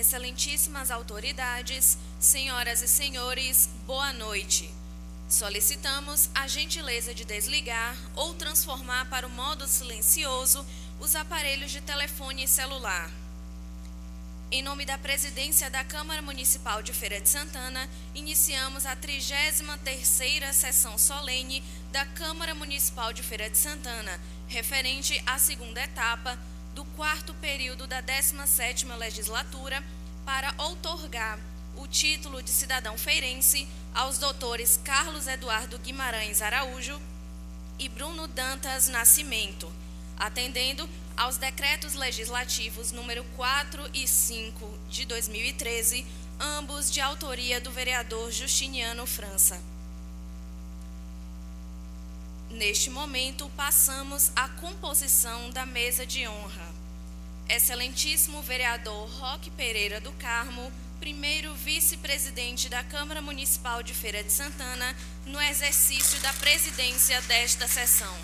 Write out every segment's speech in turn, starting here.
Excelentíssimas autoridades, senhoras e senhores, boa noite. Solicitamos a gentileza de desligar ou transformar para o modo silencioso os aparelhos de telefone celular. Em nome da Presidência da Câmara Municipal de Feira de Santana, iniciamos a 33ª sessão solene da Câmara Municipal de Feira de Santana, referente à segunda etapa do quarto período da 17ª legislatura, para outorgar o título de cidadão feirense aos doutores Carlos Eduardo Guimarães Araújo e Bruno Dantas Nascimento, atendendo aos decretos legislativos número 4 e 5 de 2013, ambos de autoria do vereador Justiniano França. Neste momento, passamos à composição da mesa de honra. Excelentíssimo vereador Roque Pereira do Carmo, primeiro vice-presidente da Câmara Municipal de Feira de Santana, no exercício da presidência desta sessão.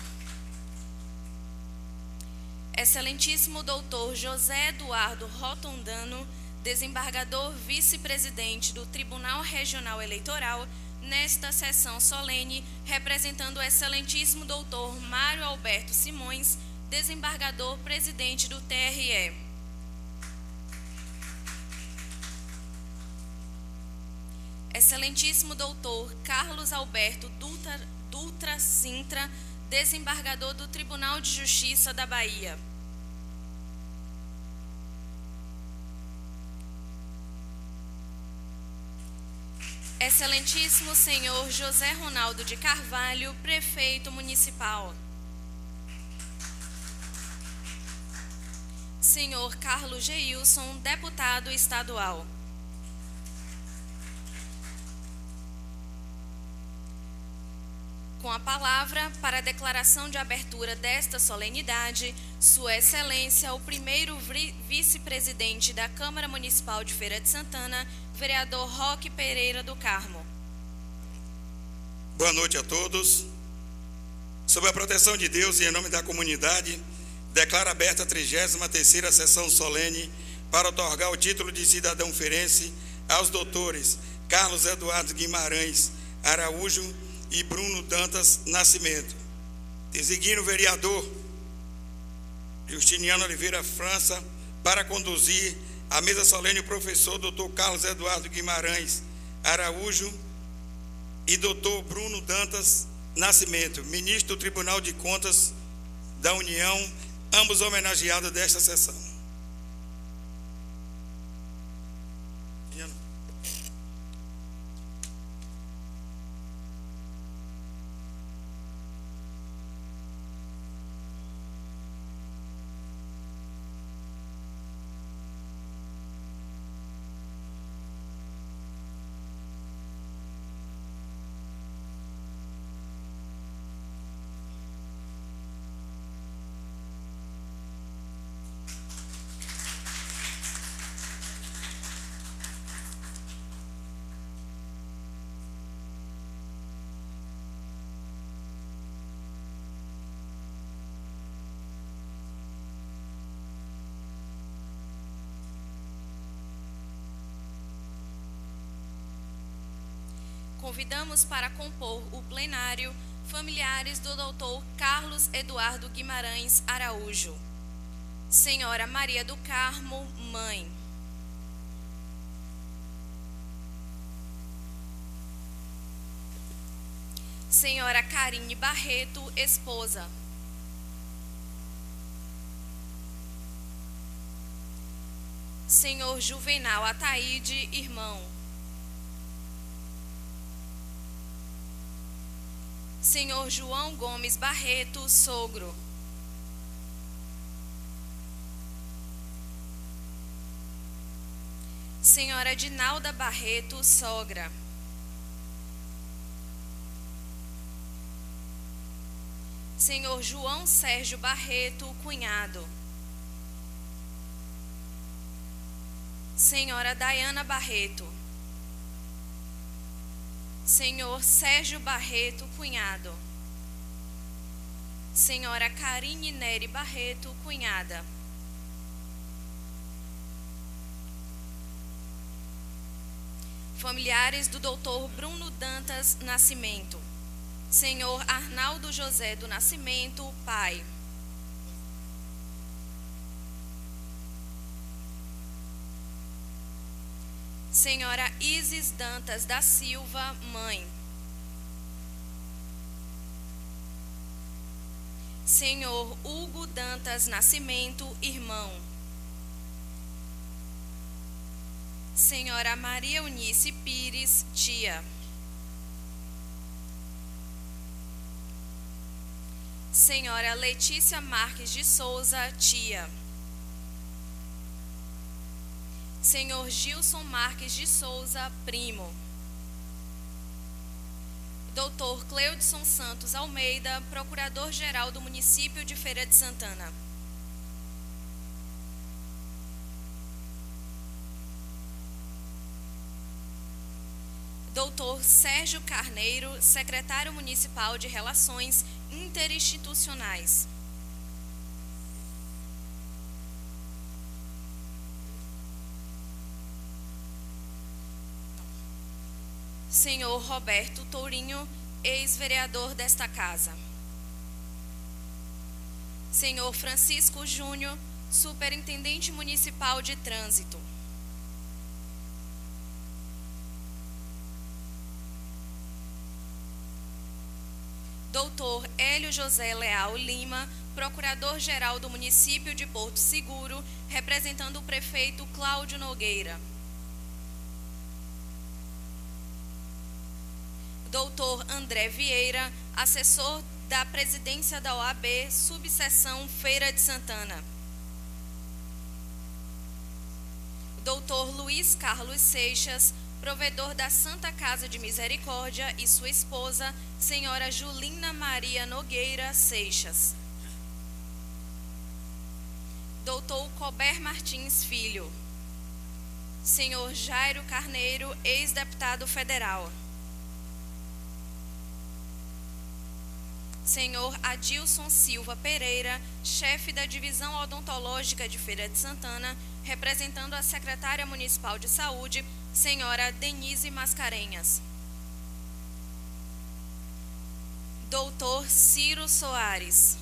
Excelentíssimo doutor José Eduardo Rotondano, desembargador vice-presidente do Tribunal Regional Eleitoral, nesta sessão solene, representando o excelentíssimo doutor Mário Alberto Simões, desembargador presidente do TRE. Excelentíssimo doutor Carlos Alberto Dutra Sintra, desembargador do Tribunal de Justiça da Bahia. Excelentíssimo senhor José Ronaldo de Carvalho, prefeito municipal. Senhor Carlos Geilson, deputado estadual. Com a palavra, para a declaração de abertura desta solenidade, Sua Excelência, o primeiro vice-presidente da Câmara Municipal de Feira de Santana, vereador Roque Pereira do Carmo. Boa noite a todos. Sob a proteção de Deus e em nome da comunidade, declaro aberta a 33ª sessão solene para outorgar o título de cidadão feirense aos doutores Carlos Eduardo Guimarães Araújo e Bruno Dantas Nascimento. Designo o vereador Justiniano Oliveira França para conduzir a mesa solene o professor Dr. Carlos Eduardo Guimarães Araújo e Dr. Bruno Dantas Nascimento, ministro do Tribunal de Contas da União, ambos homenageados desta sessão. Convidamos para compor o plenário familiares do doutor Carlos Eduardo Guimarães Araújo. Senhora Maria do Carmo, mãe. Senhora Karine Barreto, esposa. Senhor Juvenal Ataíde, irmão. Senhor João Gomes Barreto, sogro. Senhora Dinalda Barreto, sogra. Senhor João Sérgio Barreto, cunhado. Senhora Dayana Barreto. Senhor Sérgio Barreto, cunhado. Senhora Karine Nery Barreto, cunhada. Familiares do Dr. Bruno Dantas Nascimento. Senhor Arnaldo José do Nascimento, pai. Senhora Isis Dantas da Silva, mãe. Senhor Hugo Dantas Nascimento, irmão. Senhora Maria Eunice Pires, tia. Senhora Letícia Marques de Souza, tia. Senhor Gilson Marques de Souza, primo. Doutor Cleudson Santos Almeida, procurador-geral do município de Feira de Santana. Doutor Sérgio Carneiro, secretário municipal de Relações Interinstitucionais. Senhor Roberto Tourinho, ex-vereador desta casa. Senhor Francisco Júnior, superintendente municipal de trânsito. Doutor Hélio José Leal Lima, procurador-geral do município de Porto Seguro, representando o prefeito Cláudio Nogueira. Doutor André Vieira, assessor da presidência da OAB, subseção Feira de Santana. Doutor Luiz Carlos Seixas, provedor da Santa Casa de Misericórdia, e sua esposa, senhora Julina Maria Nogueira Seixas. Doutor Colbert Martins Filho. Senhor Jairo Carneiro, ex-deputado federal. Senhor Adilson Silva Pereira, chefe da Divisão Odontológica de Feira de Santana, representando a secretária municipal de saúde, senhora Denise Mascarenhas. Doutor Ciro Soares.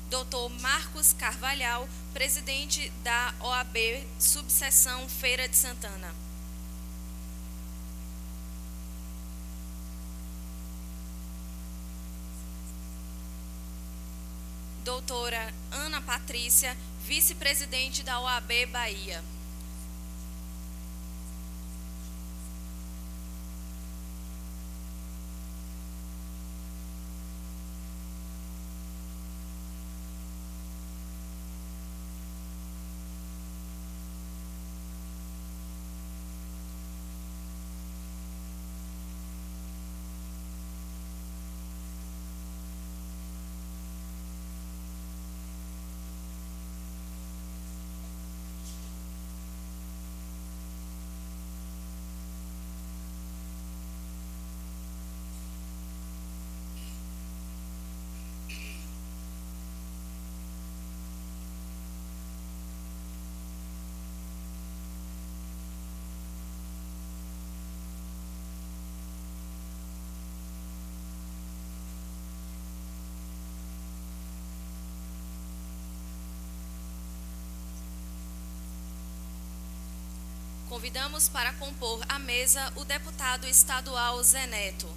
Doutor Marcos Carvalhal, presidente da OAB, subseção Feira de Santana. Doutora Ana Patrícia, vice-presidente da OAB Bahia. Convidamos para compor a mesa o deputado estadual Zé Neto.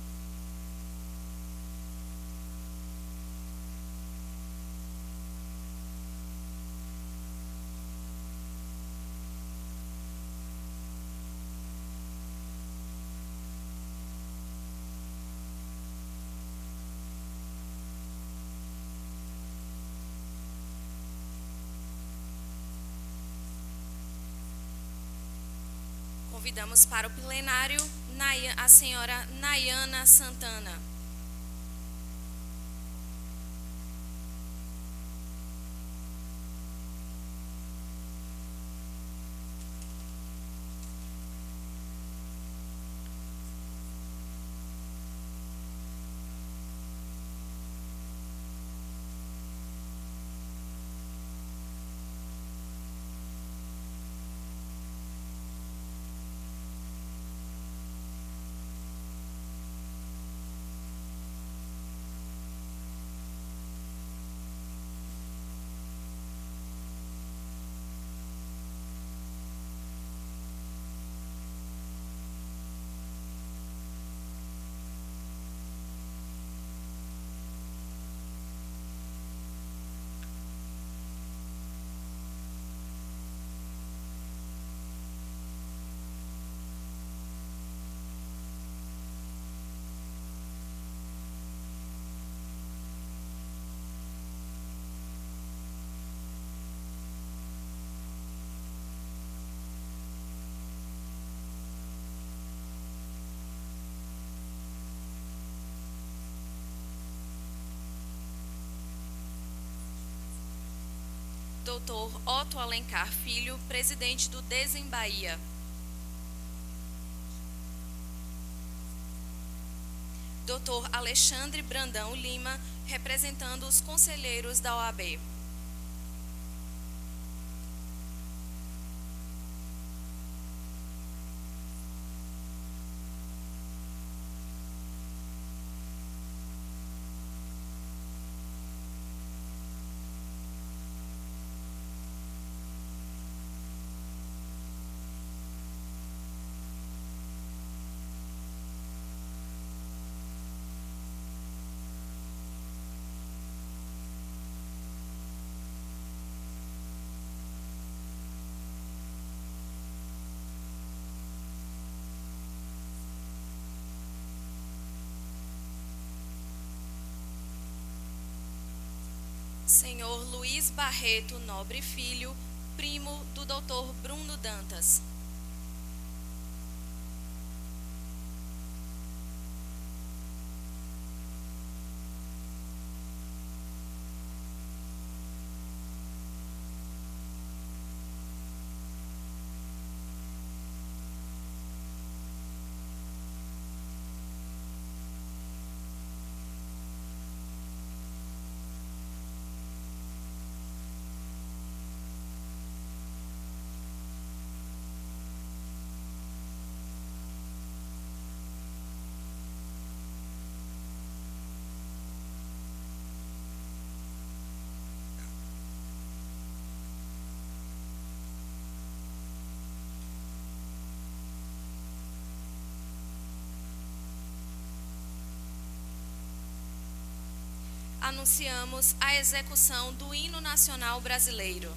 Convidamos para o plenário a senhora Nayana Santana. Dr. Otto Alencar Filho, presidente do Desembahia. Dr. Alexandre Brandão Lima, representando os conselheiros da OAB. Senhor Luiz Barreto Nobre Filho, primo do Dr. Bruno Dantas. Anunciamos a execução do Hino Nacional Brasileiro.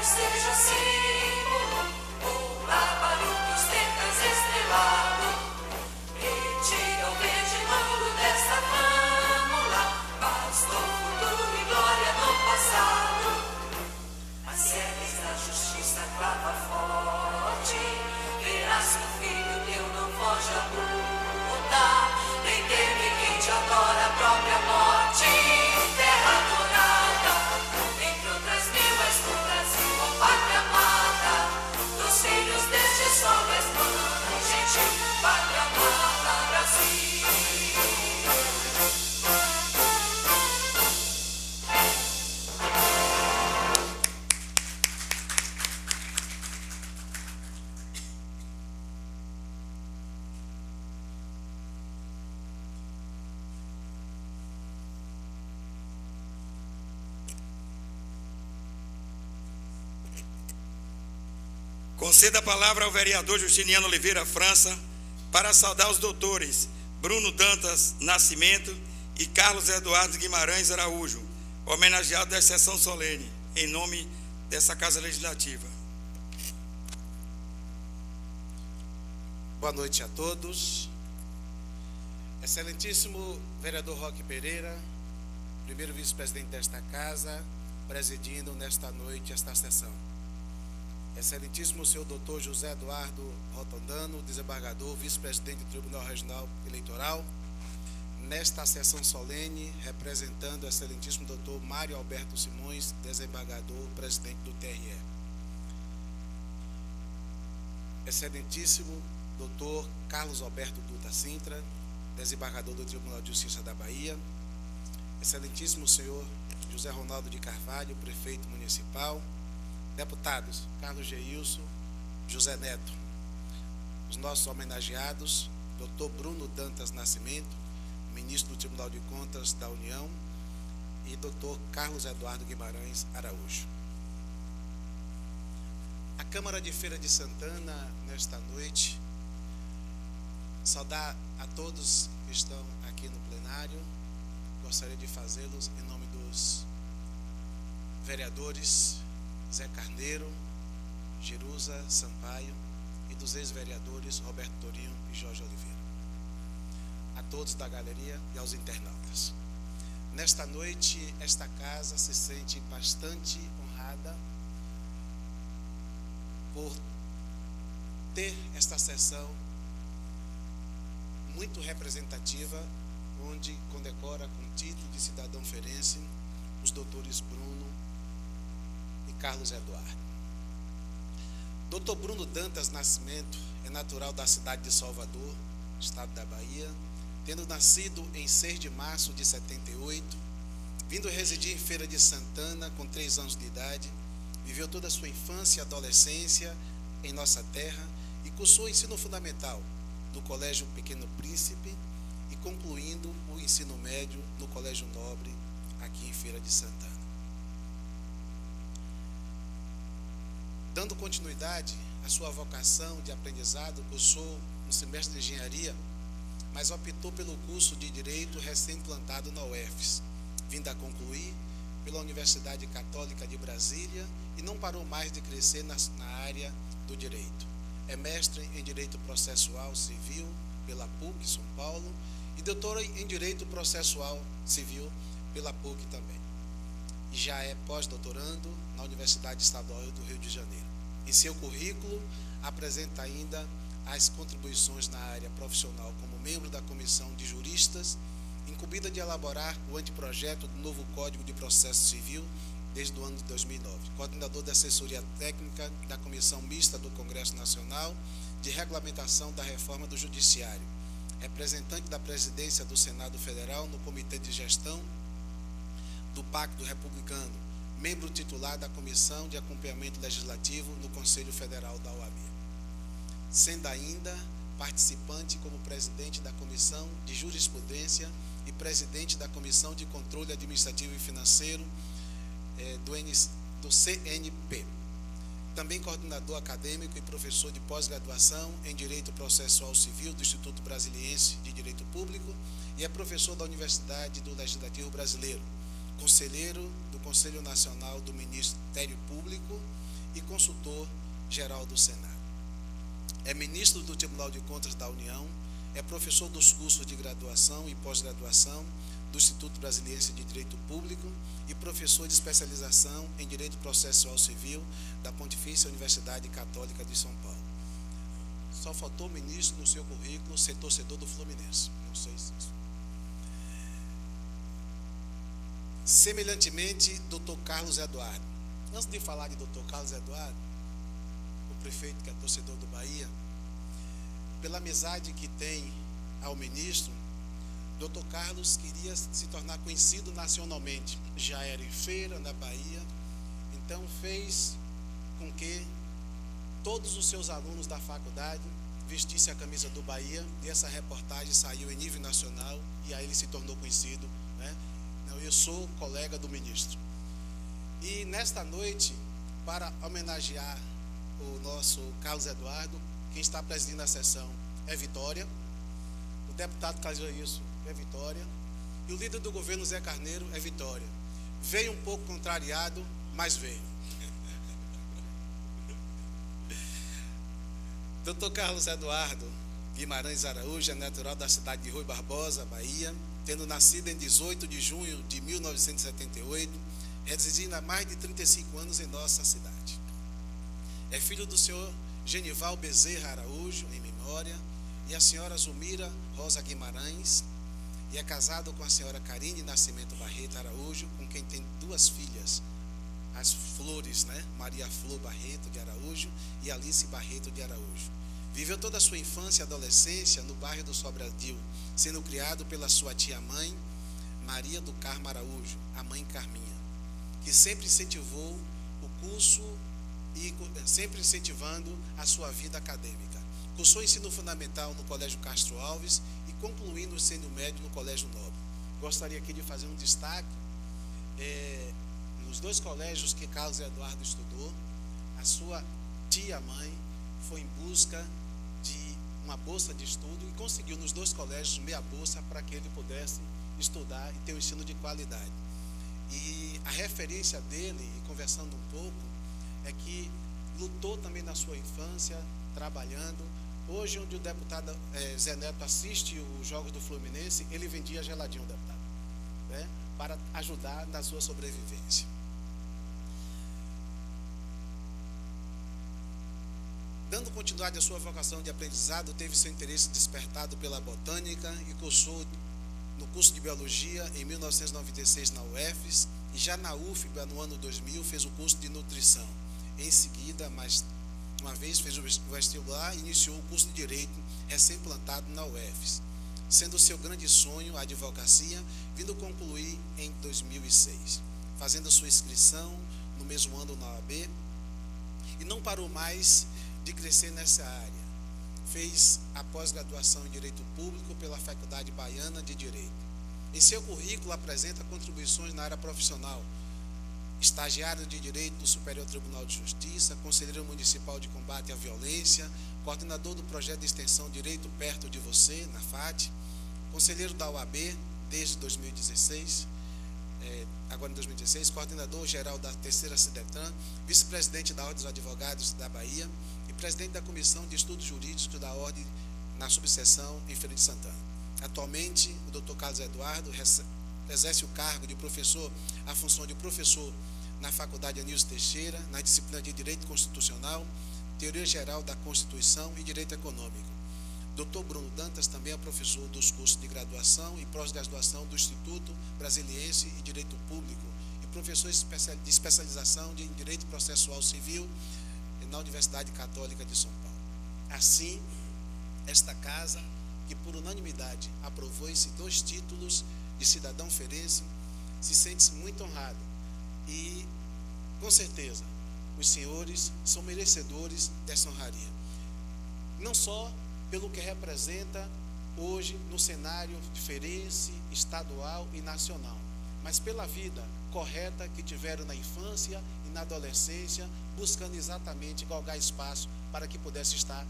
Seja símbolo, ou lá para os teus Conceda a palavra ao vereador Justiniano Oliveira França para saudar os doutores Bruno Dantas Nascimento e Carlos Eduardo Guimarães Araújo, homenageados da sessão solene, em nome dessa Casa Legislativa. Boa noite a todos. Excelentíssimo vereador Roque Pereira, primeiro vice-presidente desta casa, presidindo nesta noite esta sessão. Excelentíssimo senhor doutor José Eduardo Rotondano, desembargador, vice-presidente do Tribunal Regional Eleitoral, nesta sessão solene, representando o excelentíssimo doutor Mário Alberto Simões, desembargador, presidente do TRE. Excelentíssimo doutor Carlos Alberto Dutra Sintra, desembargador do Tribunal de Justiça da Bahia. Excelentíssimo senhor José Ronaldo de Carvalho, prefeito municipal. Deputados Carlos Geilson, José Neto. Os nossos homenageados, doutor Bruno Dantas Nascimento, ministro do Tribunal de Contas da União, e doutor Carlos Eduardo Guimarães Araújo. A Câmara de Feira de Santana, nesta noite, saudar a todos que estão aqui no plenário. Gostaria de fazê-los em nome dos vereadores Zé Carneiro, Jerusa Sampaio e dos ex-vereadores Roberto Torinho e Jorge Oliveira. A todos da galeria e aos internautas. Nesta noite, esta casa se sente bastante honrada por ter esta sessão muito representativa, onde condecora com título de cidadão feirense os doutores Bruno e Carlos Eduardo. Doutor Bruno Dantas Nascimento é natural da cidade de Salvador, estado da Bahia, tendo nascido em 6 de março de 78, vindo residir em Feira de Santana com 3 anos de idade, viveu toda a sua infância e adolescência em nossa terra e cursou o ensino fundamental no Colégio Pequeno Príncipe e concluindo o ensino médio no Colégio Nobre, aqui em Feira de Santana. Dando continuidade à sua vocação de aprendizado, cursou um semestre de engenharia, mas optou pelo curso de Direito recém-implantado na UFES, vindo a concluir pela Universidade Católica de Brasília e não parou mais de crescer na área do Direito. É mestre em Direito Processual Civil pela PUC São Paulo e doutora em Direito Processual Civil pela PUC também. E já é pós-doutorando na Universidade Estadual do Rio de Janeiro. Em seu currículo, apresenta ainda as contribuições na área profissional como membro da Comissão de Juristas, incumbida de elaborar o anteprojeto do novo Código de Processo Civil desde o ano de 2009, coordenador da assessoria técnica da Comissão Mista do Congresso Nacional de Regulamentação da Reforma do Judiciário, representante da presidência do Senado Federal no Comitê de Gestão do Pacto Republicano, membro titular da Comissão de Acompanhamento Legislativo no Conselho Federal da OAB, sendo ainda participante como presidente da Comissão de Jurisprudência e presidente da Comissão de Controle Administrativo e Financeiro do CNP. Também coordenador acadêmico e professor de pós-graduação em Direito Processual Civil do Instituto Brasiliense de Direito Público e é professor da Universidade do Legislativo Brasileiro, conselheiro do Conselho Nacional do Ministério Público e consultor geral do Senado. É ministro do Tribunal de Contas da União, é professor dos cursos de graduação e pós-graduação do Instituto Brasiliense de Direito Público e professor de especialização em Direito Processual Civil da Pontifícia Universidade Católica de São Paulo. Só faltou, ministro, no seu currículo, ser torcedor do Fluminense. Não sei se isso. Semelhantemente, doutor Carlos Eduardo. Antes de falar de doutor Carlos Eduardo, o prefeito que é torcedor do Bahia, pela amizade que tem ao ministro, doutor Carlos queria se tornar conhecido nacionalmente. Já era em Feira, na Bahia, então fez com que todos os seus alunos da faculdade vestissem a camisa do Bahia, e essa reportagem saiu em nível nacional, e aí ele se tornou conhecido, né? Eu sou colega do ministro. E nesta noite, para homenagear o nosso Carlos Eduardo. Quem está presidindo a sessão é Vitória. O deputado Casioilson é Vitória. E o líder do governo, Zé Carneiro, é Vitória. Veio um pouco contrariado, mas veio. Dr. Carlos Eduardo Guimarães Araújo é natural da cidade de Rui Barbosa, Bahia, tendo nascido em 18 de junho de 1978, residindo há mais de 35 anos em nossa cidade. É filho do senhor Genival Bezerra Araújo, em memória, e a senhora Zulmira Rosa Guimarães, e é casado com a senhora Karine Nascimento Barreto Araújo, com quem tem duas filhas, as Flores, Maria Flor Barreto de Araújo e Alice Barreto de Araújo. Viveu toda a sua infância e adolescência no bairro do Sobradinho, sendo criado pela sua tia-mãe, Maria do Carmo Araújo, a mãe Carminha, que sempre incentivou o curso e sempre incentivando a sua vida acadêmica. Cursou ensino fundamental no Colégio Castro Alves e concluindo o ensino médio no Colégio Nobre. Gostaria aqui de fazer um destaque nos dois colégios que Carlos Eduardo estudou. A sua tia-mãe foi em busca de uma bolsa de estudo e conseguiu nos dois colégios meia bolsa para que ele pudesse estudar e ter um ensino de qualidade. E a referência dele, e conversando um pouco, é que lutou também na sua infância, trabalhando. Hoje, onde o deputado Zé Neto assiste os jogos do Fluminense, ele vendia geladinho, deputado, para ajudar na sua sobrevivência. Dando continuidade à sua vocação de aprendizado, teve seu interesse despertado pela botânica e cursou no curso de biologia em 1996 na UFES, e já na UFBA, no ano 2000, fez o curso de nutrição. Em seguida, mais uma vez, fez o vestibular e iniciou o curso de Direito, recém-plantado na UFES, sendo seu grande sonho a advocacia, vindo concluir em 2006, fazendo sua inscrição no mesmo ano na OAB, e não parou mais de crescer nessa área. Fez a pós-graduação em Direito Público pela Faculdade Baiana de Direito. Em seu currículo apresenta contribuições na área profissional: estagiário de Direito do Superior Tribunal de Justiça, conselheiro municipal de combate à violência, coordenador do projeto de extensão Direito Perto de Você, na FAT, conselheiro da OAB desde 2016, agora em 2016, coordenador geral da terceira CIDETRAN, vice-presidente da Ordem dos Advogados da Bahia e presidente da Comissão de Estudos Jurídicos da Ordem na subseção em Feira de Santana. Atualmente, o Dr. Carlos Eduardo exerce o cargo de professor, a função de professor na Faculdade Anísio Teixeira, na disciplina de Direito Constitucional, Teoria Geral da Constituição e Direito Econômico. Dr. Bruno Dantas também é professor dos cursos de graduação e pós-graduação do Instituto Brasiliense e Direito Público e professor de especialização em Direito Processual Civil na Universidade Católica de São Paulo. Assim, esta casa, que por unanimidade aprovou esses 2 títulos de cidadão feirense, se sente muito honrado e, com certeza, os senhores são merecedores dessa honraria. Não só pelo que representa hoje no cenário feirense, estadual e nacional, mas pela vida correta que tiveram na infância e na adolescência, buscando exatamente galgar espaço para que pudesse estar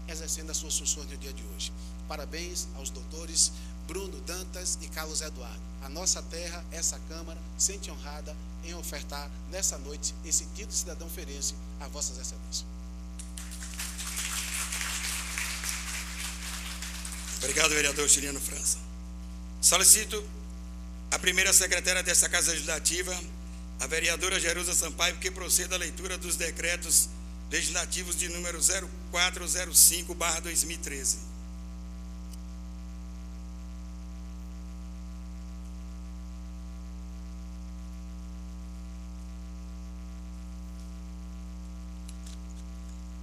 exercendo as suas funções no dia de hoje. Parabéns aos doutores Bruno Dantas e Carlos Eduardo. A nossa terra, essa Câmara, sente honrada em ofertar nessa noite esse título de cidadão feirense a vossas excelências. Obrigado, vereador Chiliano França. Solicito a primeira secretária desta Casa Legislativa, a vereadora Jerusa Sampaio, que proceda à leitura dos decretos legislativos de número 0405/2013.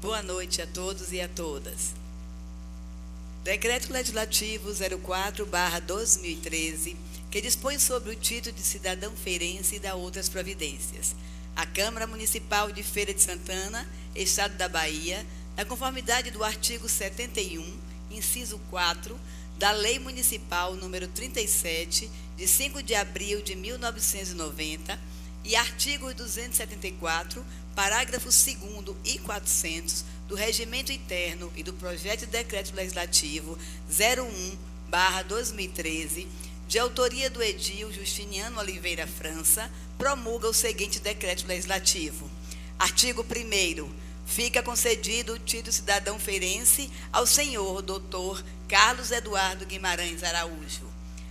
Boa noite a todos e a todas. Decreto Legislativo 04/2013, que dispõe sobre o título de cidadão feirense e dá outras providências. A Câmara Municipal de Feira de Santana, Estado da Bahia, na conformidade do artigo 71, inciso 4, da Lei Municipal número 37, de 5 de abril de 1990, e artigos 274, parágrafo 2º e 400 do Regimento Interno e do Projeto de Decreto Legislativo 01/2013, de autoria do edil Justiniano Oliveira França, promulga o seguinte decreto legislativo. Artigo 1º. Fica concedido o título cidadão feirense ao senhor Dr. Carlos Eduardo Guimarães Araújo.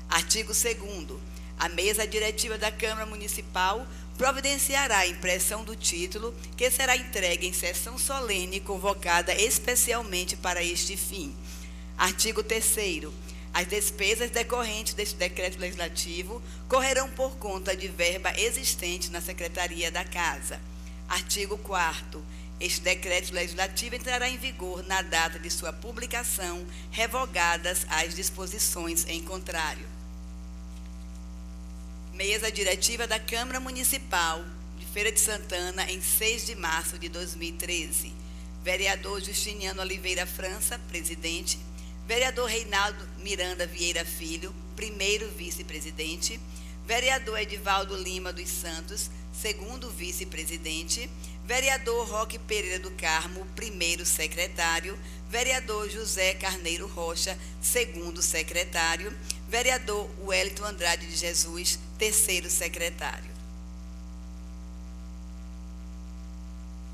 Artigo 2º. A mesa diretiva da Câmara Municipal providenciará a impressão do título, que será entregue em sessão solene convocada especialmente para este fim. Artigo 3º. As despesas decorrentes deste decreto legislativo correrão por conta de verba existente na Secretaria da Casa. Artigo 4º. Este decreto legislativo entrará em vigor na data de sua publicação, revogadas as disposições em contrário. Mesa diretiva da Câmara Municipal de Feira de Santana, em 6 de março de 2013. Vereador Justiniano Oliveira França, presidente. Vereador Reinaldo Miranda Vieira Filho, primeiro vice-presidente. Vereador Edivaldo Lima dos Santos, segundo vice-presidente. Vereador Roque Pereira do Carmo, primeiro secretário. Vereador José Carneiro Rocha, segundo secretário. Vereador Wellington Andrade de Jesus, terceiro secretário.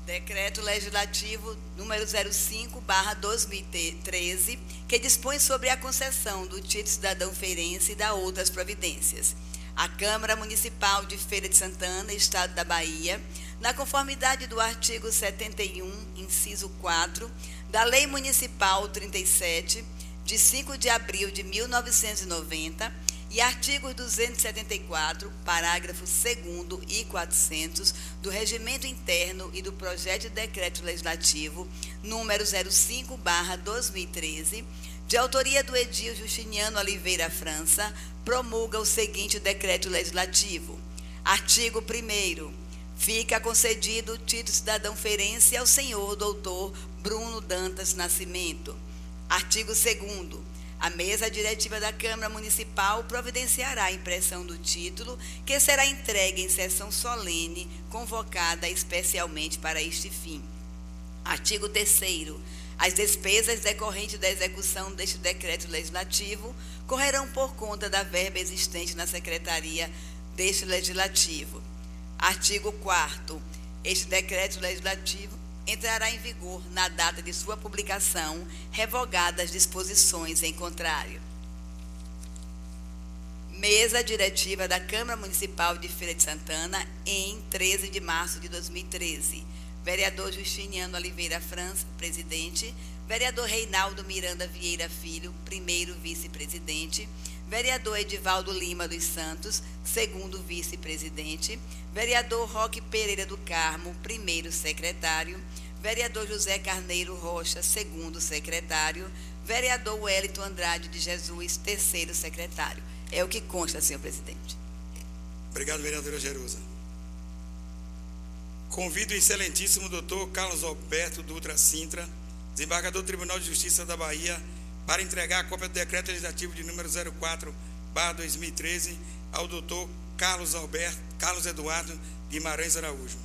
Decreto Legislativo número 05/2013, que dispõe sobre a concessão do título cidadão feirense e da outras providências. A Câmara Municipal de Feira de Santana, Estado da Bahia, na conformidade do artigo 71, inciso 4, da Lei Municipal 37, de 5 de abril de 1990, e artigos 274, parágrafo 2º e 400 do Regimento Interno e do Projeto de Decreto Legislativo número 05/2013, de autoria do edil Justiniano Oliveira França, promulga o seguinte decreto legislativo. Artigo 1º. Fica concedido o título cidadão feirense ao senhor doutor Bruno Dantas Nascimento. Artigo 2º. A mesa diretiva da Câmara Municipal providenciará a impressão do título, que será entregue em sessão solene, convocada especialmente para este fim. Artigo 3º. As despesas decorrentes da execução deste decreto legislativo correrão por conta da verba existente na Secretaria deste Legislativo. Artigo 4º. Este decreto legislativo entrará em vigor na data de sua publicação, revogadas as disposições em contrário. Mesa diretiva da Câmara Municipal de Feira de Santana, em 13 de março de 2013. Vereador Justiniano Oliveira França, presidente. Vereador Reinaldo Miranda Vieira Filho, primeiro vice-presidente. Vereador Edivaldo Lima dos Santos, segundo vice-presidente. Vereador Roque Pereira do Carmo, primeiro secretário. Vereador José Carneiro Rocha, segundo secretário. Vereador Wellington Andrade de Jesus, terceiro secretário. É o que consta, senhor presidente. Obrigado, vereadora Jerusa. Convido o excelentíssimo doutor Carlos Alberto Dutra Sintra, desembargador do Tribunal de Justiça da Bahia, para entregar a cópia do decreto legislativo de número 04/2013 ao doutor Carlos Eduardo Guimarães Araújo.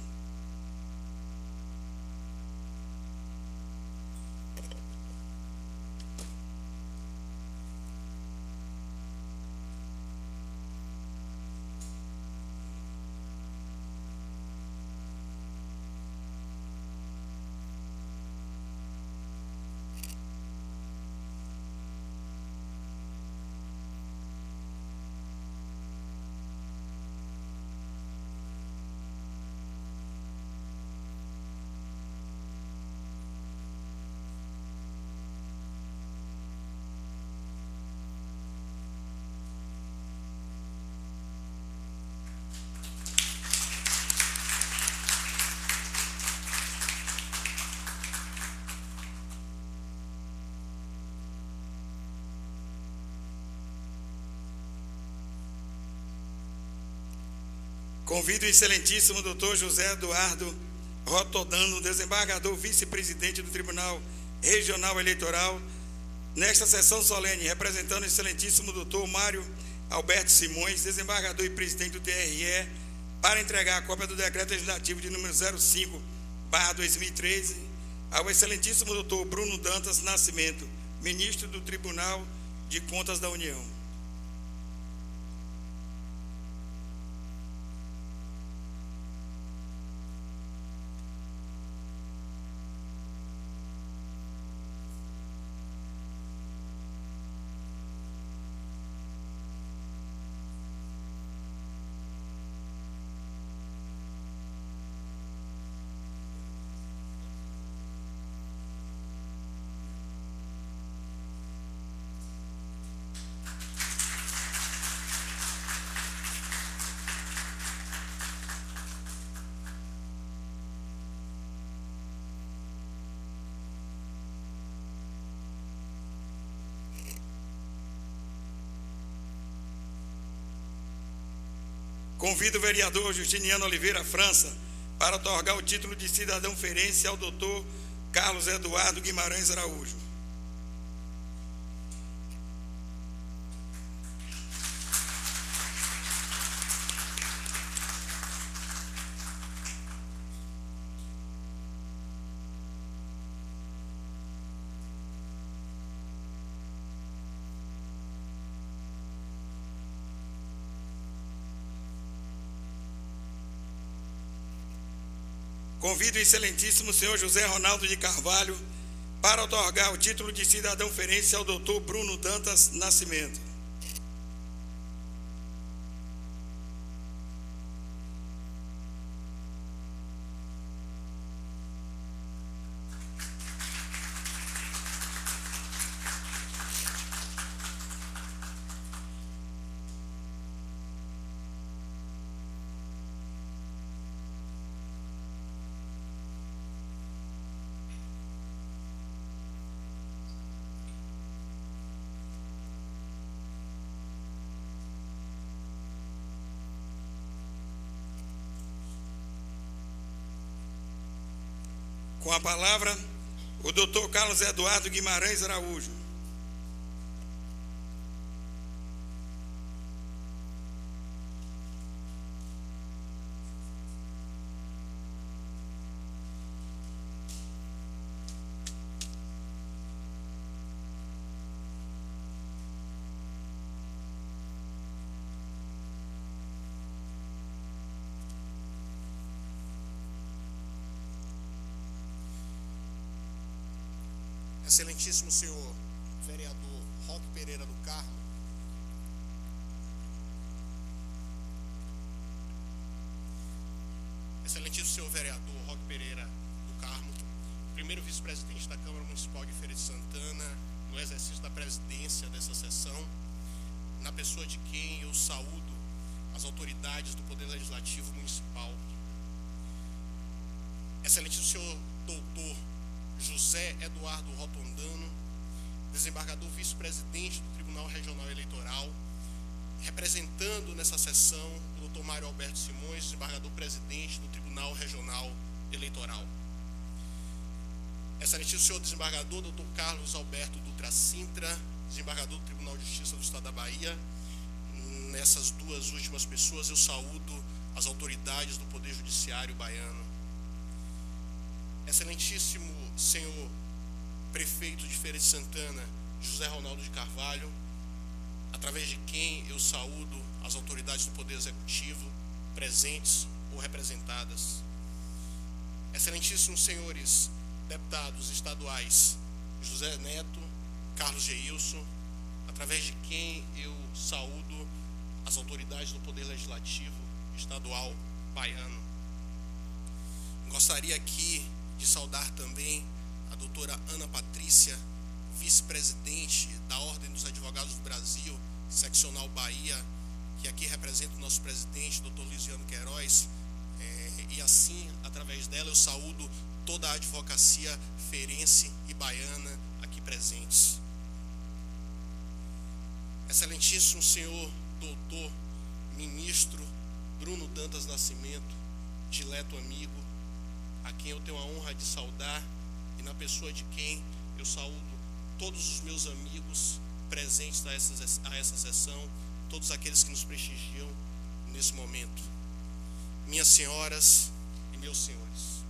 Convido o excelentíssimo doutor José Eduardo Rotodano, desembargador vice-presidente do Tribunal Regional Eleitoral, nesta sessão solene, representando o excelentíssimo doutor Mário Alberto Simões, desembargador e presidente do TRE, para entregar a cópia do decreto legislativo de número 05/2013 ao excelentíssimo doutor Bruno Dantas Nascimento, ministro do Tribunal de Contas da União. Convido o vereador Justiniano Oliveira França para otorgar o título de cidadão feirense ao doutor Carlos Eduardo Guimarães Araújo. Convido o excelentíssimo senhor José Ronaldo de Carvalho para otorgar o título de cidadão feirense ao doutor Bruno Dantas Nascimento. Com a palavra, o doutor Carlos Eduardo Guimarães Araújo. Excelentíssimo senhor vereador Roque Pereira do Carmo, excelentíssimo senhor vereador Roque Pereira do Carmo, primeiro vice-presidente da Câmara Municipal de Feira de Santana, no exercício da presidência dessa sessão, na pessoa de quem eu saúdo as autoridades do Poder Legislativo Municipal. Excelentíssimo senhor doutor José Eduardo Rotondano, desembargador vice-presidente do Tribunal Regional Eleitoral, representando nessa sessão o doutor Mário Alberto Simões, desembargador-presidente do Tribunal Regional Eleitoral. Excelentíssimo senhor desembargador doutor Carlos Alberto Dutra Sintra, desembargador do Tribunal de Justiça do Estado da Bahia. Nessas duas últimas pessoas eu saúdo as autoridades do Poder Judiciário baiano. Excelentíssimo senhor prefeito de Feira de Santana, José Ronaldo de Carvalho, através de quem eu saúdo as autoridades do Poder Executivo, presentes ou representadas. Excelentíssimos senhores deputados estaduais, José Neto, Carlos Geilson, através de quem eu saúdo as autoridades do Poder Legislativo Estadual baiano. Gostaria aqui de saudar também a doutora Ana Patrícia, vice-presidente da Ordem dos Advogados do Brasil, seccional Bahia, que aqui representa o nosso presidente, doutor Lisiano Queiroz, e assim, através dela, eu saúdo toda a advocacia feirense e baiana aqui presentes. Excelentíssimo senhor doutor ministro Bruno Dantas Nascimento, dileto amigo, a quem eu tenho a honra de saudar e na pessoa de quem eu saúdo todos os meus amigos presentes a essa sessão, todos aqueles que nos prestigiam nesse momento. minhas senhoras e meus senhores,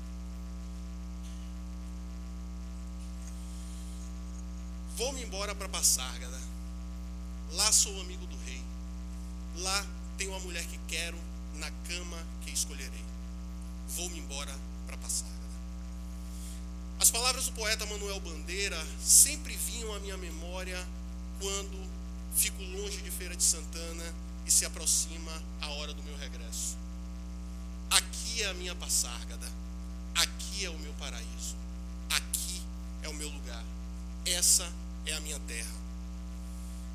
vou-me embora para Passárgada. Lá sou amigo do rei. Lá tenho a mulher que quero, na cama que escolherei. Vou-me embora para Passárgada. As palavras do poeta Manuel Bandeira sempre vinham à minha memória quando fico longe de Feira de Santana e se aproxima a hora do meu regresso. Aqui é a minha Passárgada. Aqui é o meu paraíso. Aqui é o meu lugar. Essa é a minha terra.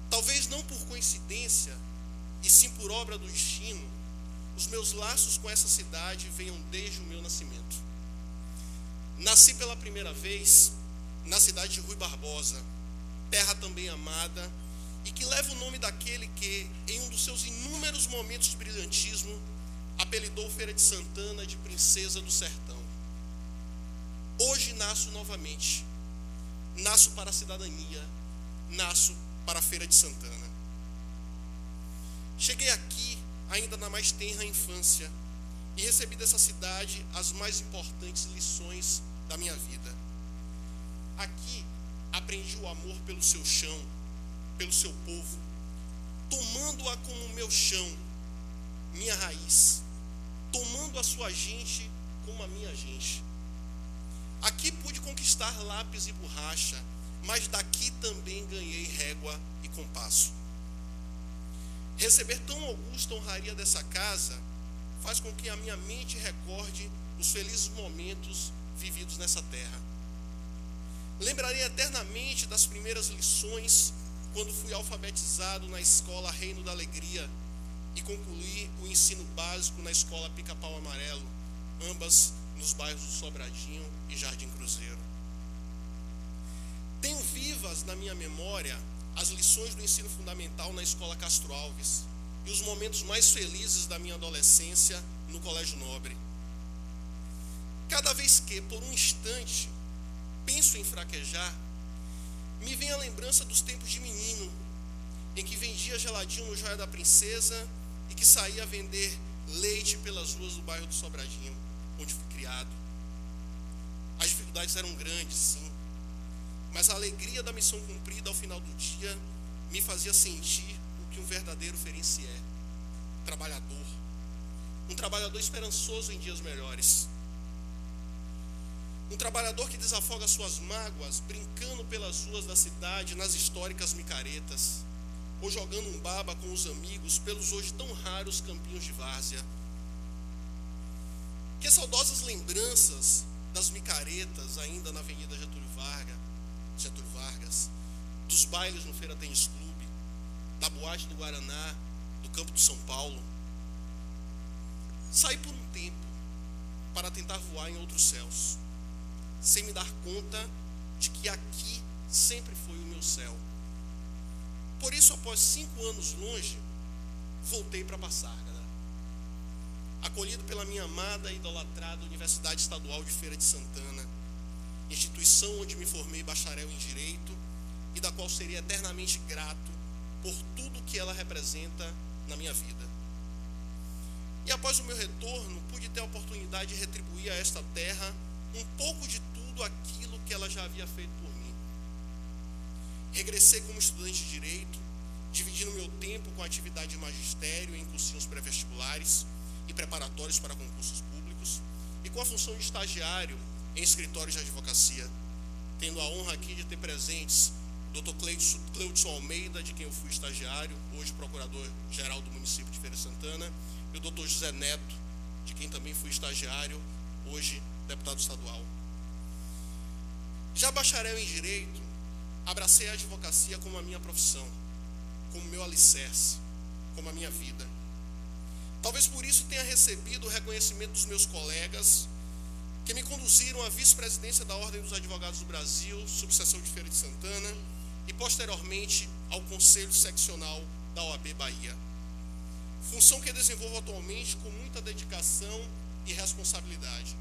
Talvez não por coincidência, e sim por obra do destino, os meus laços com essa cidade venham desde o meu nascimento. Nasci pela primeira vez na cidade de Rui Barbosa, terra também amada, e que leva o nome daquele que, em um dos seus inúmeros momentos de brilhantismo, apelidou Feira de Santana de Princesa do Sertão. Hoje nasço novamente. Nasço para a cidadania, nasço para a Feira de Santana. Cheguei aqui ainda na mais tenra infância e recebi dessa cidade as mais importantes lições da minha vida. Aqui aprendi o amor pelo seu chão, pelo seu povo, tomando-a como meu chão, minha raiz, tomando a sua gente como a minha gente. Aqui pude conquistar lápis e borracha, mas daqui também ganhei régua e compasso. Receber tão augusta honraria dessa casa faz com que a minha mente recorde os felizes momentos vividos nessa terra. Lembrarei eternamente das primeiras lições quando fui alfabetizado na escola Reino da Alegria e concluí o ensino básico na escola Pica-Pau Amarelo, ambas nos bairros do Sobradinho e Jardim Cruzeiro. Tenho vivas na minha memória as lições do ensino fundamental na escola Castro Alves e os momentos mais felizes da minha adolescência no Colégio Nobre. Cada vez que, por um instante, penso em fraquejar, me vem a lembrança dos tempos de menino, em que vendia geladinho no Joia da Princesa e que saía a vender leite pelas ruas do bairro do Sobradinho, onde fui criado. As dificuldades eram grandes, sim, mas a alegria da missão cumprida ao final do dia me fazia sentir o que um verdadeiro feirense é: trabalhador. Um trabalhador esperançoso em dias melhores. Um trabalhador que desafoga suas mágoas brincando pelas ruas da cidade nas históricas micaretas, ou jogando um baba com os amigos pelos hoje tão raros campinhos de várzea. Que saudosas lembranças das micaretas ainda na Avenida Getúlio Vargas, dos bailes no Feira Tênis Clube, da boate do Guaraná, do Campo de São Paulo. Saí por um tempo para tentar voar em outros céus, sem me dar conta de que aqui sempre foi o meu céu. Por isso, após 5 anos longe, voltei para Passárgada. Acolhido pela minha amada e idolatrada Universidade Estadual de Feira de Santana, instituição onde me formei bacharel em Direito e da qual seria eternamente grato por tudo que ela representa na minha vida. E após o meu retorno, pude ter a oportunidade de retribuir a esta terra um pouco de tudo aquilo que ela já havia feito por mim. Regressei como estudante de Direito, dividindo meu tempo com a atividade de magistério em cursinhos pré-vestibulares e preparatórios para concursos públicos, e com a função de estagiário em escritórios de advocacia, tendo a honra aqui de ter presentes o Dr. Cleudson Almeida, de quem eu fui estagiário, hoje procurador-geral do município de Feira de Santana, e o Dr. José Neto, de quem também fui estagiário, hoje deputado estadual. Já bacharel em Direito, abracei a advocacia como a minha profissão, como meu alicerce, como a minha vida. Talvez por isso tenha recebido o reconhecimento dos meus colegas que me conduziram à vice-presidência da Ordem dos Advogados do Brasil, subseção de Feira de Santana, e posteriormente ao Conselho Seccional da OAB Bahia. Função que desenvolvo atualmente com muita dedicação e responsabilidade.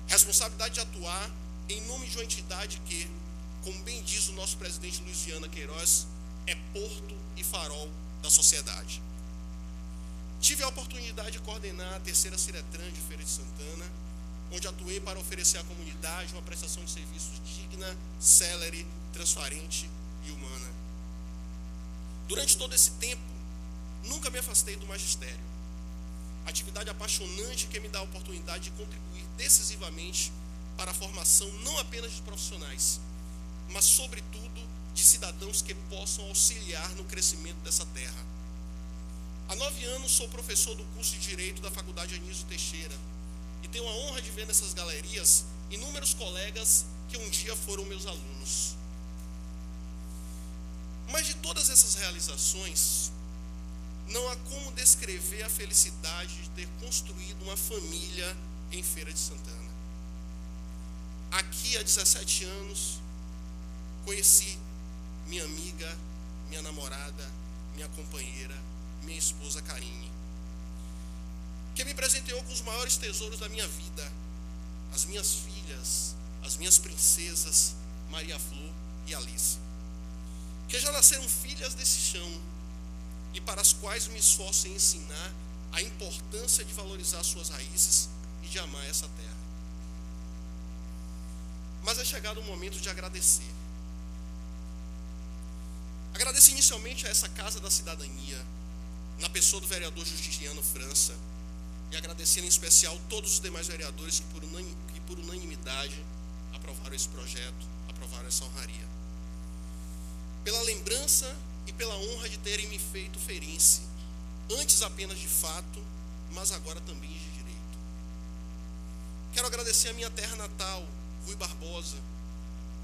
Responsabilidade de atuar em nome de uma entidade que, como bem diz o nosso presidente Luiz Viana Queiroz, é porto e farol da sociedade. Tive a oportunidade de coordenar a terceira Ciretran de Feira de Santana, onde atuei para oferecer à comunidade uma prestação de serviços digna, célere, transparente e humana. Durante todo esse tempo, nunca me afastei do magistério. Atividade apaixonante que me dá a oportunidade de contribuir decisivamente para a formação não apenas de profissionais, mas, sobretudo, de cidadãos que possam auxiliar no crescimento dessa terra. Há 9 anos sou professor do curso de Direito da Faculdade Anísio Teixeira e tenho a honra de ver nessas galerias inúmeros colegas que um dia foram meus alunos. Mas de todas essas realizações, não há como descrever a felicidade de ter construído uma família em Feira de Santana. Aqui, há 17 anos, conheci minha amiga, minha namorada, minha companheira, minha esposa Karine, que me presenteou com os maiores tesouros da minha vida, as minhas filhas, as minhas princesas, Maria Flor e Alice, que já nasceram filhas desse chão e para as quais me esforço em ensinar a importância de valorizar suas raízes e de amar essa terra. Mas é chegado o momento de agradecer. Agradeço inicialmente a essa Casa da Cidadania, na pessoa do vereador Justiniano França, e agradecer em especial todos os demais vereadores que por unanimidade aprovaram esse projeto, aprovaram essa honraria. Pela lembrança e pela honra de terem me feito feirense, antes apenas de fato, mas agora também de direito. Quero agradecer a minha terra natal, Rui Barbosa,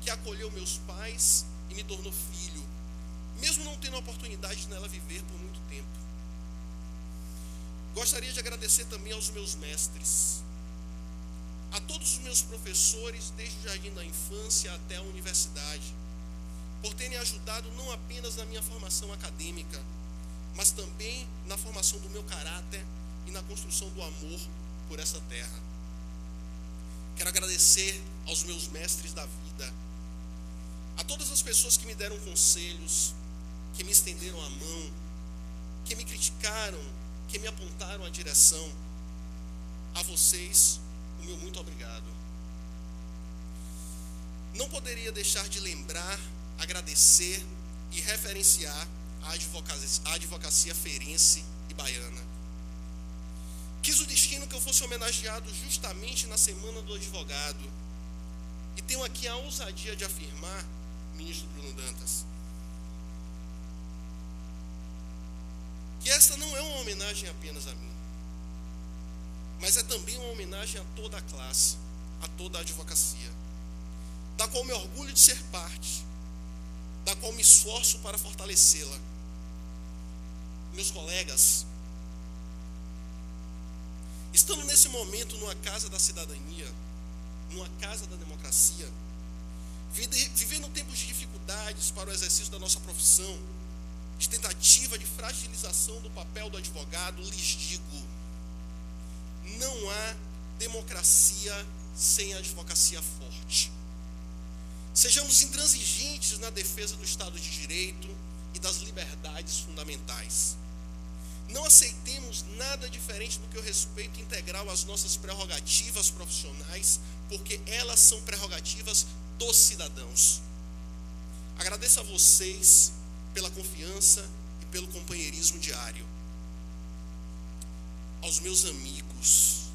que acolheu meus pais e me tornou filho, mesmo não tendo a oportunidade de nela viver por muito tempo. Gostaria de agradecer também aos meus mestres, a todos os meus professores, desde o jardim da infância até a universidade, por terem ajudado não apenas na minha formação acadêmica, mas também na formação do meu caráter e na construção do amor por essa terra. Quero agradecer aos meus mestres da vida, a todas as pessoas que me deram conselhos, que me estenderam a mão, que me criticaram, que me apontaram a direção. A vocês, o meu muito obrigado. Não poderia deixar de lembrar, agradecer e referenciar a advocacia feirense e baiana. Quis o destino que eu fosse homenageado justamente na Semana do Advogado. E tenho aqui a ousadia de afirmar, ministro Bruno Dantas, que esta não é uma homenagem apenas a mim, mas é também uma homenagem a toda a classe, a toda a advocacia, da qual me orgulho de ser parte, da qual me esforço para fortalecê-la. Meus colegas, estando nesse momento numa casa da cidadania, numa casa da democracia, vivendo tempos de dificuldades para o exercício da nossa profissão, de tentativa de fragilização do papel do advogado, lhes digo: não há democracia sem advocacia forte. Sejamos intransigentes na defesa do Estado de Direito e das liberdades fundamentais. Não aceitemos nada diferente do que o respeito integral às nossas prerrogativas profissionais, porque elas são prerrogativas dos cidadãos. Agradeço a vocês pela confiança e pelo companheirismo diário. Aos meus amigos.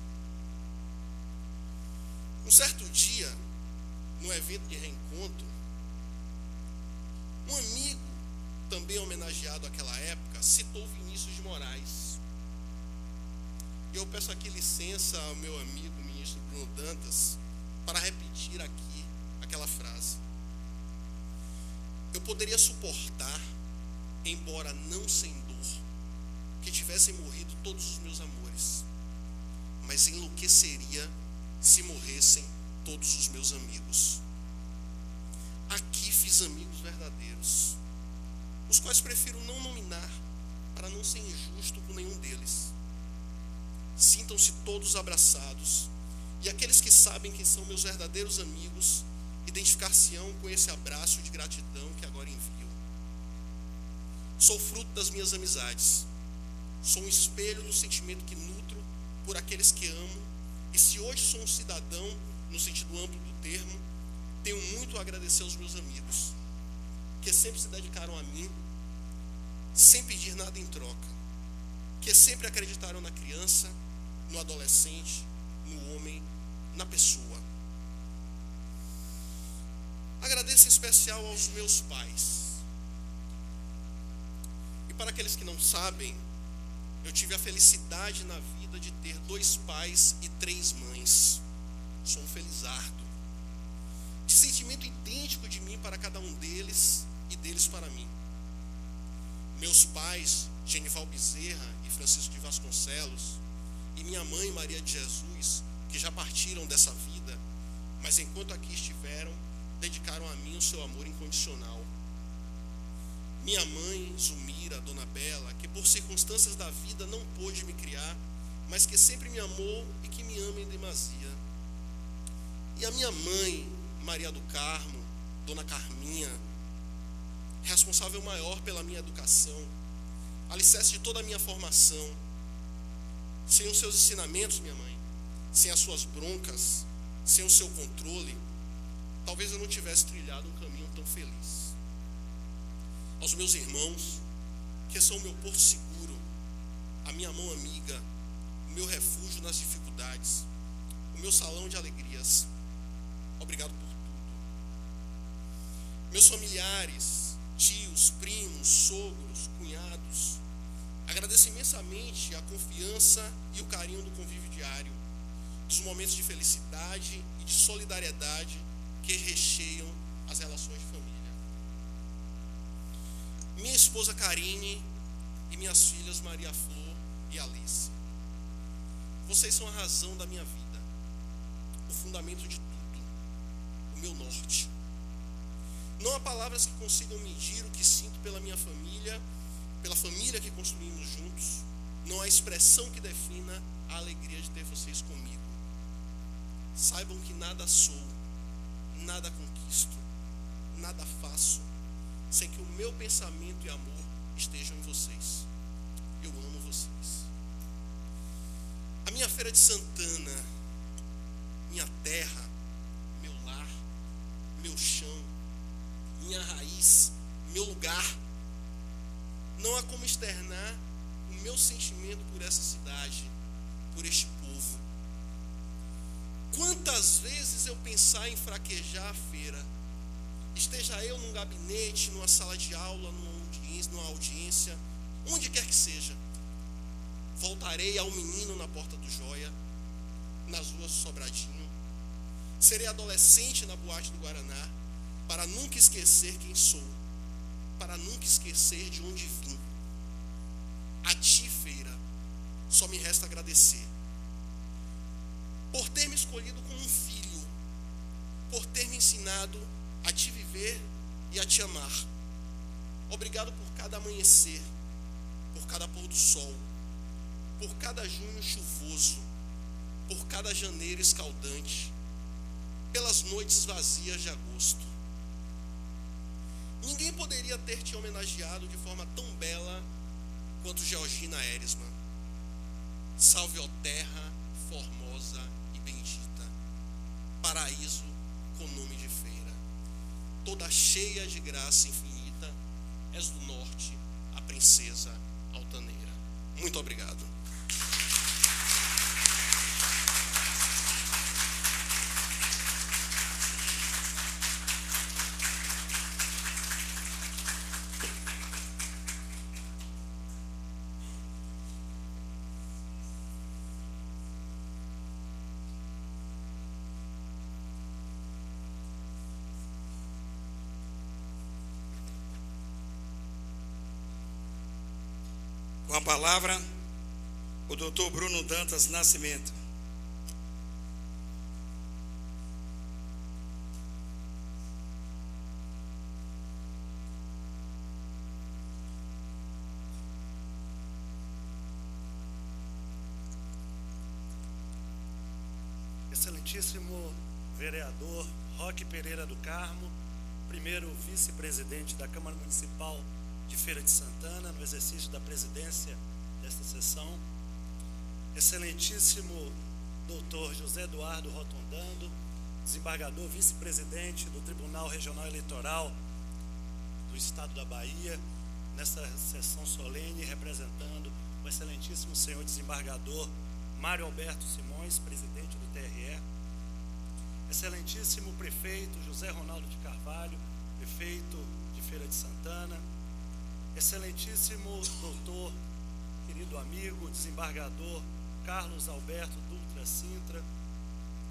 Um certo dia, num evento de reencontro, um amigo, também homenageado àquela época, citou Vinícius de Moraes. E eu peço aqui licença ao meu amigo, ministro Bruno Dantas, para repetir aqui aquela frase. Eu poderia suportar, embora não sem dor, que tivessem morrido todos os meus amores, mas enlouqueceria se morressem todos os meus amigos. Aqui fiz amigos verdadeiros, os quais prefiro não nominar para não ser injusto com nenhum deles. Sintam-se todos abraçados, e aqueles que sabem quem são meus verdadeiros amigos identificar-se-ão com esse abraço de gratidão que agora envio. Sou fruto das minhas amizades, Sou um espelho do sentimento que nutro por aqueles que amo. E se hoje sou um cidadão, no sentido amplo do termo, tenho muito a agradecer aos meus amigos, que sempre se dedicaram a mim, sem pedir nada em troca, que sempre acreditaram na criança, no adolescente, no homem, na pessoa. Agradeço em especial aos meus pais. E para aqueles que não sabem, eu tive a felicidade na vida de ter 2 pais e 3 mães. Sou um felizardo. De sentimento idêntico de mim para cada um deles e deles para mim. Meus pais, Genival Bezerra e Francisco de Vasconcelos, e minha mãe, Maria de Jesus, que já partiram dessa vida, mas enquanto aqui estiveram, dedicaram a mim o seu amor incondicional. Minha mãe, Zumira, Dona Bela, que por circunstâncias da vida não pôde me criar, mas que sempre me amou e que me ama em demasia. E a minha mãe, Maria do Carmo, Dona Carminha, responsável maior pela minha educação, alicerce de toda a minha formação. Sem os seus ensinamentos, minha mãe, sem as suas broncas, sem o seu controle, talvez eu não tivesse trilhado um caminho tão feliz. Aos meus irmãos, que são o meu porto seguro, a minha mão amiga, o meu refúgio nas dificuldades, o meu salão de alegrias, obrigado por tudo. Meus familiares, tios, primos, sogros, cunhados, agradeço imensamente a confiança e o carinho do convívio diário, dos momentos de felicidade e de solidariedade que recheiam as relações de família. Minha esposa Karine e minhas filhas Maria Flor e Alice. Vocês são a razão da minha vida, o fundamento de tudo, o meu norte. Não há palavras que consigam medir o que sinto pela minha família, pela família que construímos juntos. Não há expressão que defina a alegria de ter vocês comigo. Saibam que nada sou, nada conquisto, nada faço, sem que o meu pensamento e amor estejam em vocês. Eu amo vocês. A minha Feira de Santana, minha terra, meu lar, meu chão, minha raiz, meu lugar. Não há como externar o meu sentimento por essa cidade, por este povo. Quantas vezes eu pensar em fraquejar a feira, esteja eu num gabinete, numa sala de aula, numa audiência, onde quer que seja, voltarei ao menino na Porta do Joia, nas ruas do Sobradinho, serei adolescente na Boate do Guaraná, para nunca esquecer quem sou, para nunca esquecer de onde vim. A ti, feira, só me resta agradecer por ter me escolhido como um filho, por ter me ensinado a te viver e a te amar. Obrigado por cada amanhecer, por cada pôr do sol, por cada junho chuvoso, por cada janeiro escaldante, pelas noites vazias de agosto. Ninguém poderia ter te homenageado de forma tão bela quanto Georgina Erisman. Salve, ó terra formosa e bendita, paraíso com nome de feira, toda cheia de graça infinita, és do norte a princesa altaneira. Muito obrigado. Com a palavra, o Dr. Bruno Dantas Nascimento. Excelentíssimo vereador Roque Pereira do Carmo, primeiro vice-presidente da Câmara Municipal de Feira de Santana, no exercício da presidência desta sessão, excelentíssimo doutor José Eduardo Rotondando, desembargador vice-presidente do Tribunal Regional Eleitoral do Estado da Bahia, nesta sessão solene, representando o excelentíssimo senhor desembargador Mário Alberto Simões, presidente do TRE, excelentíssimo prefeito José Ronaldo de Carvalho, prefeito de Feira de Santana, excelentíssimo doutor, querido amigo, desembargador Carlos Alberto Dutra Sintra,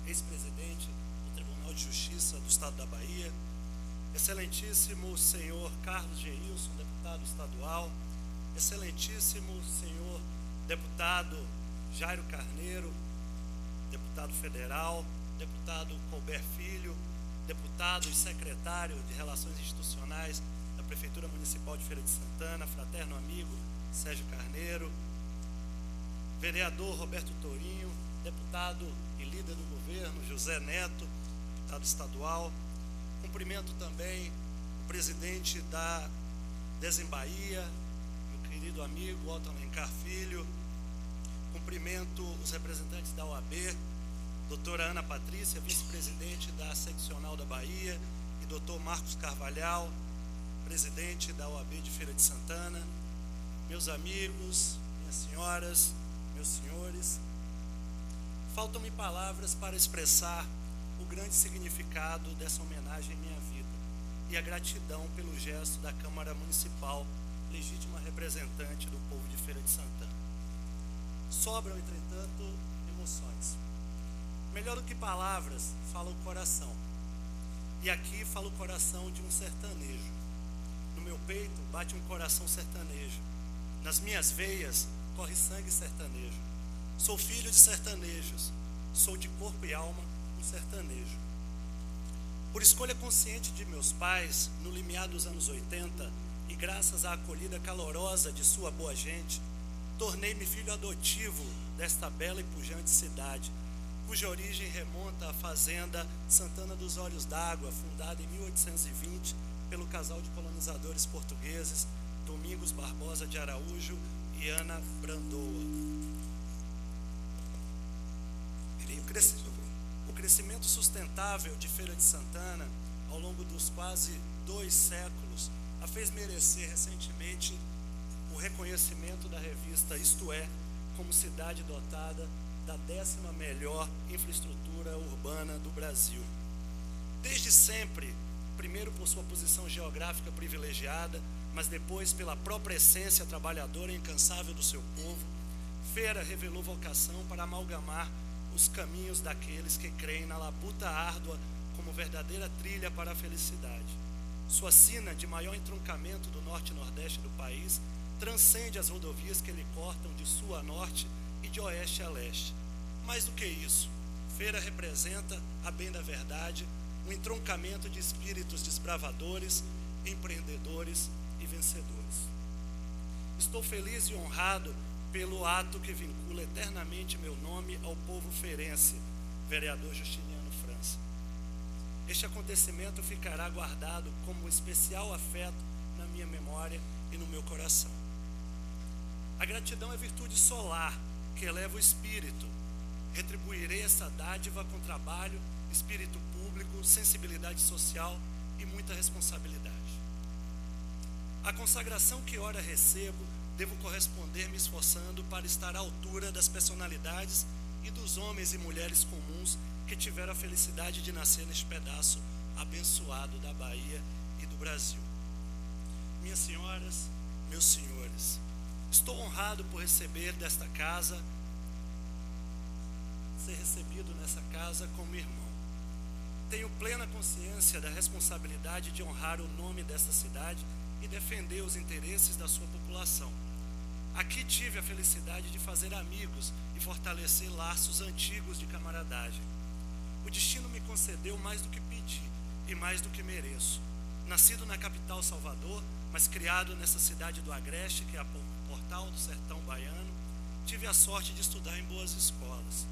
ex-presidente do Tribunal de Justiça do Estado da Bahia, excelentíssimo senhor Carlos Geilson, deputado estadual, excelentíssimo senhor deputado Jairo Carneiro, deputado federal, deputado Colbert Filho, deputado e secretário de Relações Institucionais da Prefeitura Municipal de Feira de Santana, fraterno amigo Sérgio Carneiro, vereador Roberto Tourinho, deputado e líder do governo José Neto, deputado estadual. Cumprimento também o presidente da Desembahia, meu querido amigo Otto Alencar Filho. Cumprimento os representantes da OAB, doutora Ana Patrícia, vice-presidente da Seccional da Bahia, e doutor Marcos Carvalhal, presidente da OAB de Feira de Santana. Meus amigos, minhas senhoras, meus senhores, faltam-me palavras para expressar o grande significado dessa homenagem em minha vida e a gratidão pelo gesto da Câmara Municipal, legítima representante do povo de Feira de Santana. Sobram, entretanto, emoções. Melhor do que palavras, fala o coração. E aqui fala o coração de um sertanejo. No meu peito bate um coração sertanejo. Nas minhas veias corre sangue sertanejo. Sou filho de sertanejos. Sou de corpo e alma um sertanejo. Por escolha consciente de meus pais, no limiar dos anos 80, e graças à acolhida calorosa de sua boa gente, tornei-me filho adotivo desta bela e pujante cidade, cuja origem remonta à fazenda Santana dos Olhos d'Água, fundada em 1820 pelo casal de colonizadores portugueses Domingos Barbosa de Araújo e Ana Brandoa. O crescimento sustentável de Feira de Santana, ao longo dos quase 2 séculos, a fez merecer recentemente o reconhecimento da revista Isto É, como cidade dotada da 10ª melhor infraestrutura urbana do Brasil. Desde sempre, primeiro por sua posição geográfica privilegiada, mas depois pela própria essência trabalhadora e incansável do seu povo, Feira revelou vocação para amalgamar os caminhos daqueles que creem na labuta árdua como verdadeira trilha para a felicidade. Sua sina de maior entroncamento do norte e nordeste do país transcende as rodovias que lhe cortam de sul a norte e de oeste a leste. Mais do que isso, Feira representa, a bem da verdade, um entroncamento de espíritos desbravadores, empreendedores e vencedores. Estou feliz e honrado pelo ato que vincula eternamente meu nome ao povo feirense, vereador Justiniano França. Este acontecimento ficará guardado como especial afeto na minha memória e no meu coração. A gratidão é virtude solar que eleva o espírito. Retribuirei essa dádiva com trabalho, espírito público, sensibilidade social e muita responsabilidade. A consagração que ora recebo, devo corresponder me esforçando para estar à altura das personalidades e dos homens e mulheres comuns que tiveram a felicidade de nascer neste pedaço abençoado da Bahia e do Brasil. Minhas senhoras, meus senhores, estou honrado por receber desta casa, ser recebido nessa casa como irmão. Tenho plena consciência da responsabilidade de honrar o nome desta cidade e defender os interesses da sua população. Aqui tive a felicidade de fazer amigos e fortalecer laços antigos de camaradagem. O destino me concedeu mais do que pedi e mais do que mereço. Nascido na capital Salvador, mas criado nessa cidade do Agreste, que é a portal do sertão baiano, tive a sorte de estudar em boas escolas.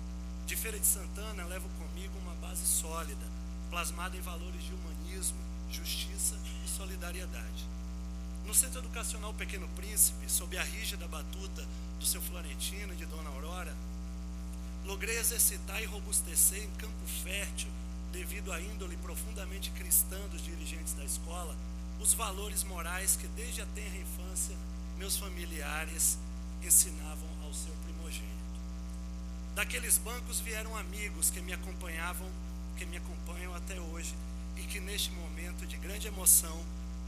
De Feira de Santana levo comigo uma base sólida, plasmada em valores de humanismo, justiça e solidariedade. No Centro Educacional Pequeno Príncipe, sob a rígida batuta do seu Florentino e de Dona Aurora, logrei exercitar e robustecer em campo fértil, devido à índole profundamente cristã dos dirigentes da escola, os valores morais que desde a tenra infância meus familiares ensinavam ao seu primogênito. Daqueles bancos vieram amigos que me acompanham até hoje e que neste momento de grande emoção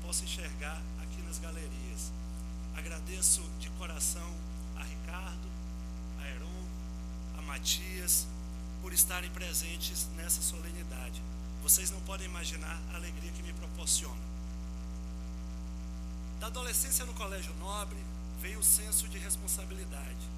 posso enxergar aqui nas galerias. Agradeço de coração a Ricardo, a Heron, a Matias, por estarem presentes nessa solenidade. Vocês não podem imaginar a alegria que me proporciona. Da adolescência no Colégio Nobre veio o senso de responsabilidade.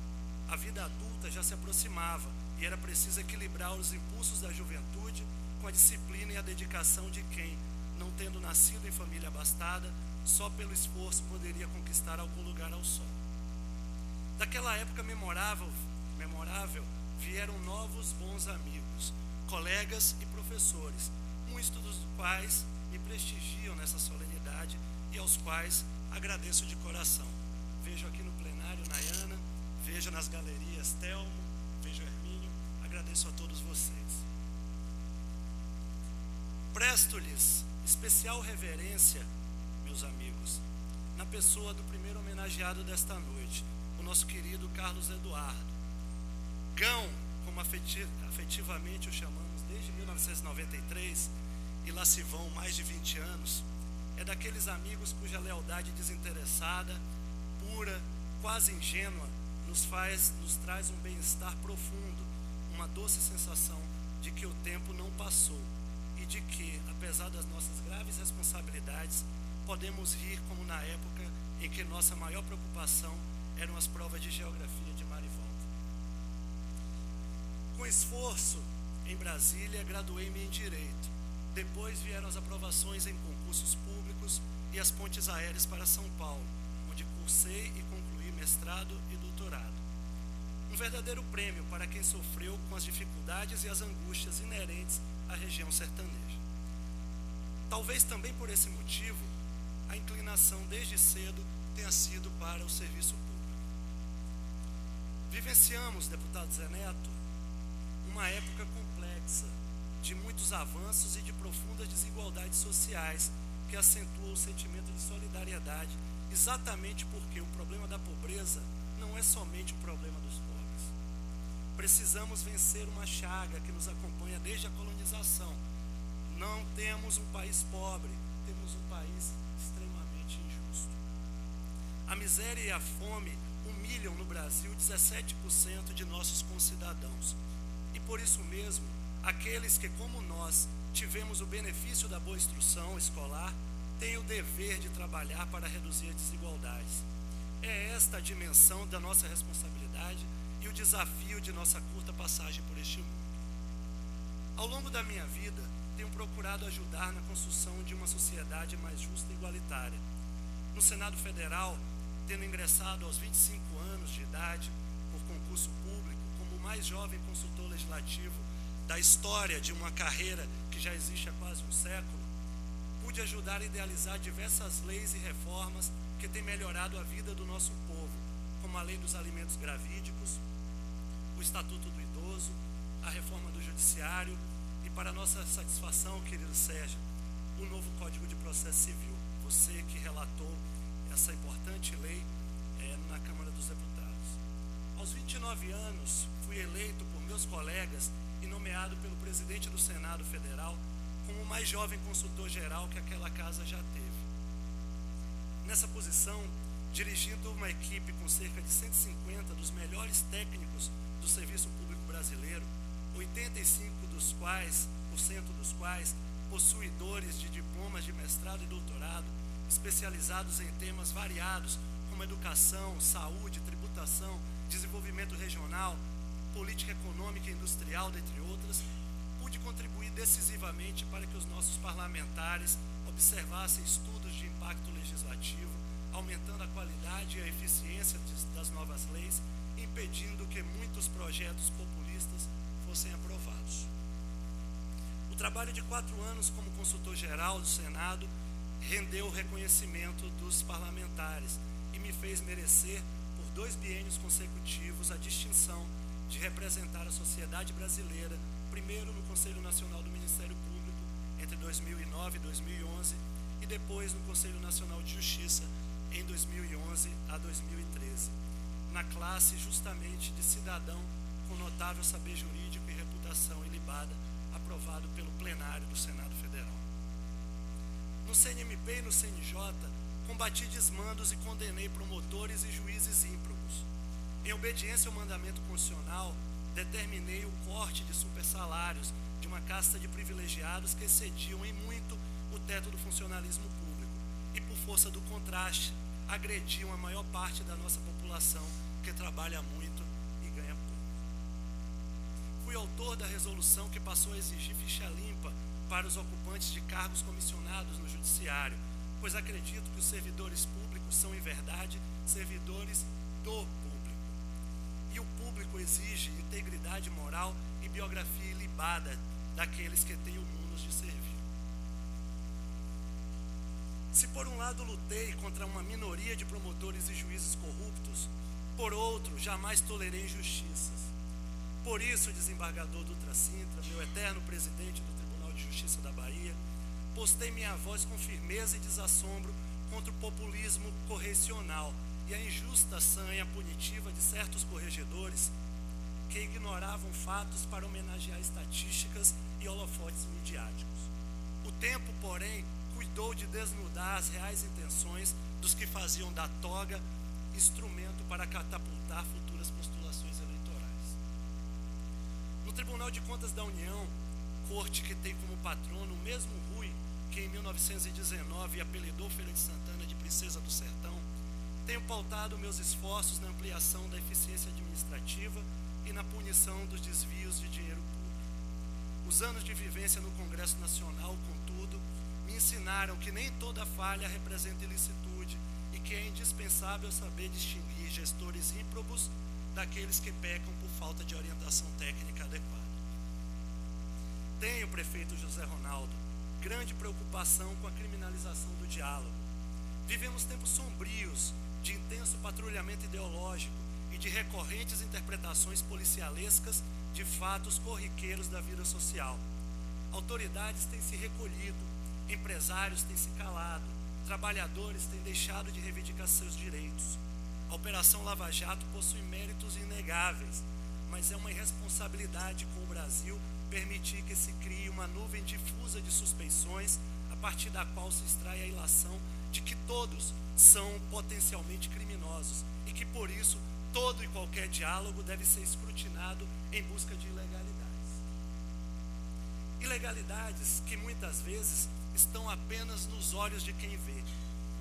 A vida adulta já se aproximava e era preciso equilibrar os impulsos da juventude com a disciplina e a dedicação de quem, não tendo nascido em família abastada, só pelo esforço poderia conquistar algum lugar ao sol. Daquela época memorável, vieram novos bons amigos, colegas e professores, muitos dos quais me prestigiam nessa solenidade e aos quais agradeço de coração. Vejo aqui no plenário Nayana, vejo nas galerias Telmo, vejo Hermínio, agradeço a todos vocês. Presto-lhes especial reverência, meus amigos, na pessoa do primeiro homenageado desta noite, o nosso querido Carlos Eduardo. Gão, como afetivamente o chamamos desde 1993, e lá se vão mais de 20 anos, é daqueles amigos cuja lealdade desinteressada, pura, quase ingênua, nos traz um bem-estar profundo, uma doce sensação de que o tempo não passou e de que, apesar das nossas graves responsabilidades, podemos rir como na época em que nossa maior preocupação eram as provas de geografia de Marivaldo. Com esforço, em Brasília, graduei-me em Direito. Depois vieram as aprovações em concursos públicos e as pontes aéreas para São Paulo, onde cursei e concluí mestrado e doutorado. Um verdadeiro prêmio para quem sofreu com as dificuldades e as angústias inerentes à região sertaneja. Talvez também por esse motivo, a inclinação desde cedo tenha sido para o serviço público. Vivenciamos, deputado Zé Neto, uma época complexa, de muitos avanços e de profundas desigualdades sociais, que acentuam o sentimento de solidariedade, exatamente porque o problema da pobreza não é somente o problema dos pobres. Precisamos vencer uma chaga que nos acompanha desde a colonização. Não temos um país pobre, temos um país extremamente injusto. A miséria e a fome humilham no Brasil 17% de nossos concidadãos. E por isso mesmo, aqueles que, como nós, tivemos o benefício da boa instrução escolar, têm o dever de trabalhar para reduzir as desigualdades. É esta a dimensão da nossa responsabilidade e o desafio de nossa curta passagem por este mundo. Ao longo da minha vida, tenho procurado ajudar na construção de uma sociedade mais justa e igualitária. No Senado Federal, tendo ingressado aos 25 anos de idade, por concurso público, como o mais jovem consultor legislativo da história de uma carreira que já existe há quase um século, pude ajudar a idealizar diversas leis e reformas que têm melhorado a vida do nosso povo, como a Lei dos Alimentos Gravídicos, o Estatuto do Idoso, a reforma do Judiciário e, para nossa satisfação, querido Sérgio, o novo Código de Processo Civil. Você que relatou essa importante lei na Câmara dos Deputados. Aos 29 anos, fui eleito por meus colegas e nomeado pelo presidente do Senado Federal como o mais jovem consultor geral que aquela casa já teve. Nessa posição, dirigindo uma equipe com cerca de 150 dos melhores técnicos do serviço público brasileiro, 85% dos quais possuidores de diplomas de mestrado e doutorado, especializados em temas variados como educação, saúde, tributação, desenvolvimento regional, política econômica e industrial, dentre outras, pude contribuir decisivamente para que os nossos parlamentares observassem estudos de impacto legislativo, aumentando a qualidade e a eficiência das novas leis, impedindo que muitos projetos populistas fossem aprovados. O trabalho de 4 anos como consultor geral do Senado rendeu o reconhecimento dos parlamentares e me fez merecer, por 2 biênios consecutivos, a distinção de representar a sociedade brasileira, primeiro no Conselho Nacional do Ministério Público, entre 2009 e 2011, e depois no Conselho Nacional de Justiça, em 2011 a 2013, na classe justamente de cidadão com notável saber jurídico e reputação ilibada, aprovado pelo plenário do Senado Federal. No CNMP e no CNJ, combati desmandos e condenei promotores e juízes ímprobos. Em obediência ao mandamento constitucional, determinei o corte de supersalários de uma casta de privilegiados que excediam em muito o teto do funcionalismo público e, por força do contraste, agrediam a maior parte da nossa população que trabalha muito e ganha pouco. Fui autor da resolução que passou a exigir ficha limpa para os ocupantes de cargos comissionados no judiciário, pois acredito que os servidores públicos são, em verdade, servidores do público. E o público exige integridade moral e biografia ilibada daqueles que têm o munus de servir. Se por um lado lutei contra uma minoria de promotores e juízes corruptos, por outro, jamais tolerei injustiças. Por isso, desembargador Dutra Sintra, meu eterno presidente do Tribunal de Justiça da Bahia, postei minha voz com firmeza e desassombro contra o populismo correcional e a injusta sanha punitiva de certos corregedores que ignoravam fatos para homenagear estatísticas e holofotes midiáticos. O tempo, porém, cuidou de desnudar as reais intenções dos que faziam da toga instrumento para catapultar futuras postulações eleitorais. No Tribunal de Contas da União, corte que tem como patrono o mesmo Rui que em 1919 apelidou Feira de Santana de Princesa do Sertão, tenho pautado meus esforços na ampliação da eficiência administrativa e na punição dos desvios de dinheiro público. Os anos de vivência no Congresso Nacional, contudo, me ensinaram que nem toda falha representa ilicitude e que é indispensável saber distinguir gestores ímprobos daqueles que pecam por falta de orientação técnica adequada. Tenho, prefeito José Ronaldo, grande preocupação com a criminalização do diálogo. Vivemos tempos sombrios de intenso patrulhamento ideológico e de recorrentes interpretações policialescas de fatos corriqueiros da vida social. Autoridades têm se recolhido, empresários têm se calado, trabalhadores têm deixado de reivindicar seus direitos. A Operação Lava Jato possui méritos inegáveis, mas é uma irresponsabilidade com o Brasil permitir que se crie uma nuvem difusa de suspeições a partir da qual se extrai a ilação de que todos são potencialmente criminosos e que, por isso, todo e qualquer diálogo deve ser escrutinado em busca de ilegalidades. Ilegalidades que muitas vezes estão apenas nos olhos de quem vê.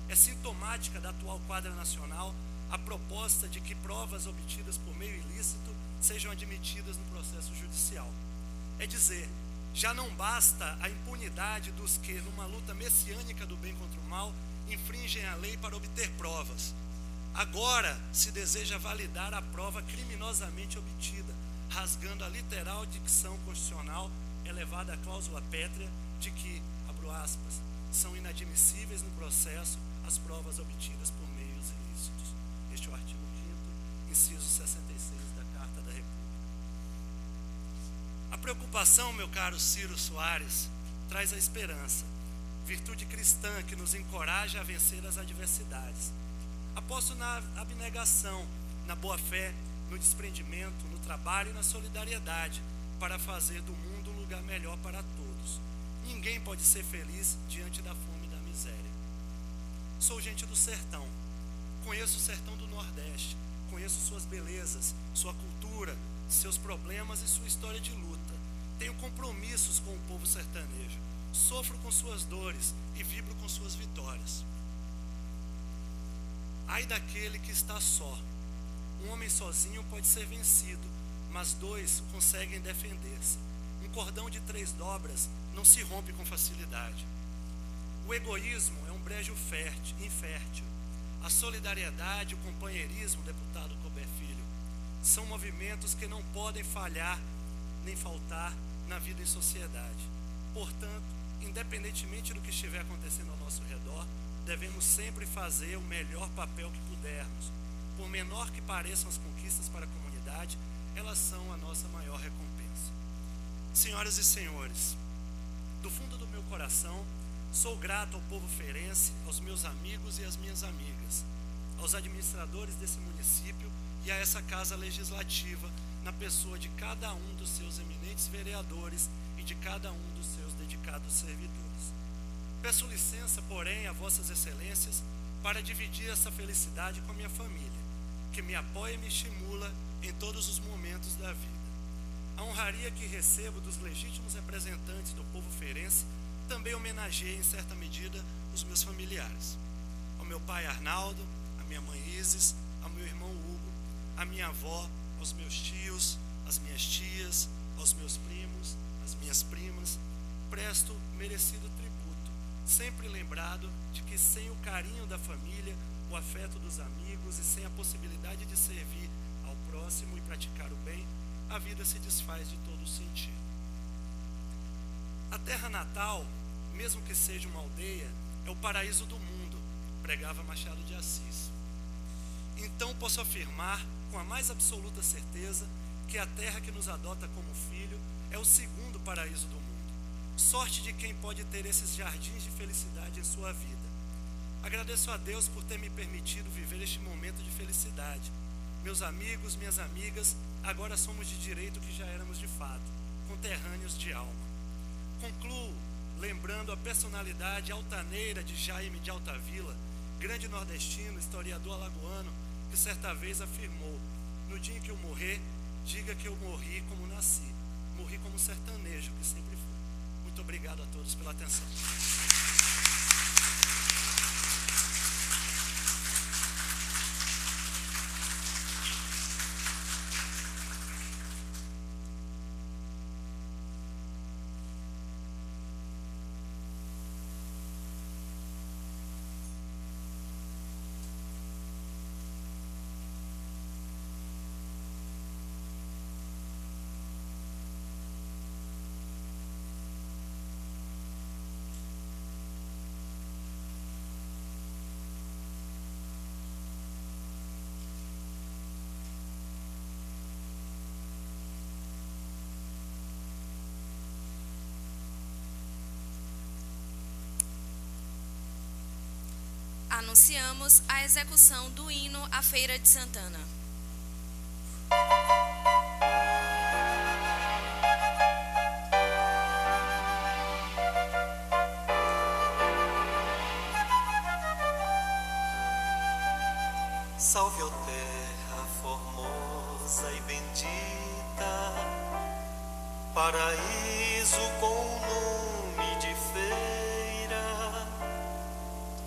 É sintomática da atual quadra nacional a proposta de que provas obtidas por meio ilícito sejam admitidas no processo judicial. É dizer, já não basta a impunidade dos que, numa luta messiânica do bem contra o mal, infringem a lei para obter provas. Agora se deseja validar a prova criminosamente obtida, rasgando a literal dicção constitucional elevada à cláusula pétrea de que, abro aspas, são inadmissíveis no processo as provas obtidas por meios ilícitos. Este é o artigo 5º, inciso 66 da Carta da República. A preocupação, meu caro Ciro Soares, traz a esperança, virtude cristã que nos encoraja a vencer as adversidades. Aposto na abnegação, na boa-fé, no desprendimento, no trabalho e na solidariedade para fazer do mundo um lugar melhor para todos. Ninguém pode ser feliz diante da fome e da miséria. Sou gente do sertão, conheço o sertão do Nordeste, conheço suas belezas, sua cultura, seus problemas e sua história de luta. Tenho compromissos com o povo sertanejo, sofro com suas dores e vibro com suas vitórias. Ai daquele que está só. Um homem sozinho pode ser vencido, mas 2 conseguem defender-se. Um cordão de 3 dobras não se rompe com facilidade. O egoísmo é um brejo infértil. A solidariedade e o companheirismo, deputado Colbert Filho, são movimentos que não podem falhar nem faltar na vida em sociedade. Portanto, independentemente do que estiver acontecendo ao nosso redor, devemos sempre fazer o melhor papel que pudermos. Por menor que pareçam as conquistas para a comunidade, elas são a nossa maior recompensa. Senhoras e senhores, do fundo do meu coração, sou grato ao povo feirense, aos meus amigos e às minhas amigas, aos administradores desse município e a essa Casa Legislativa, na pessoa de cada um dos seus eminentes vereadores e de cada um dos seus dedicados servidores. Peço licença, porém, a vossas excelências para dividir essa felicidade com a minha família, que me apoia e me estimula em todos os momentos da vida. A honraria que recebo dos legítimos representantes do povo feirense também homenageia, em certa medida, os meus familiares. Ao meu pai Arnaldo, à minha mãe Isis, ao meu irmão Hugo, à minha avó, aos meus tios, às minhas tias, aos meus primos, às minhas primas, presto merecido tributo, sempre lembrado de que sem o carinho da família, o afeto dos amigos e sem a possibilidade de servir ao próximo e praticar o bem, a vida se desfaz de todo sentido. A terra natal, mesmo que seja uma aldeia, é o paraíso do mundo, pregava Machado de Assis. Então posso afirmar com a mais absoluta certeza que a terra que nos adota como filho é o segundo paraíso do mundo. Sorte de quem pode ter esses jardins de felicidade em sua vida. Agradeço a Deus por ter me permitido viver este momento de felicidade. Meus amigos, minhas amigas, agora somos de direito o que já éramos de fato, conterrâneos de alma. Concluo lembrando a personalidade altaneira de Jaime de Altavila, grande nordestino, historiador alagoano, que certa vez afirmou: no dia em que eu morrer, diga que eu morri como nasci, morri como sertanejo que sempre fui. Muito obrigado a todos pela atenção. Anunciamos a execução do hino à Feira de Santana. Salve, ó terra formosa e bendita, paraíso com nome de feira,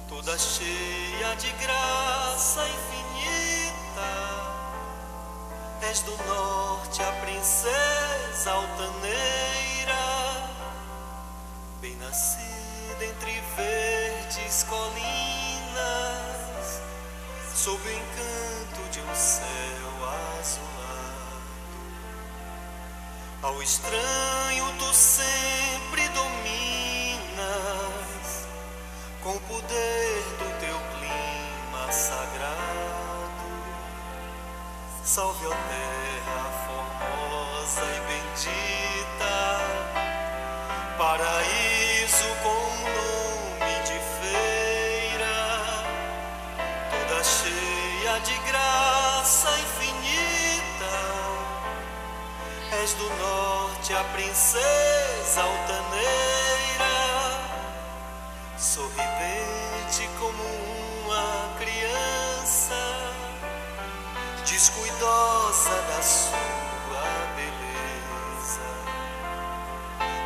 toda cheia de graça infinita. És do norte a princesa altaneira, bem nascida entre verdes colinas, sob o encanto de um céu azulado. Ao estranho tu sempre dominas, com o poder do teu clima sagrado. Salve, ó terra formosa e bendita, paraíso com nome de feira, toda cheia de graça infinita. És do norte a princesa altaneira, sorridente como uma criança, descuidosa da sua beleza.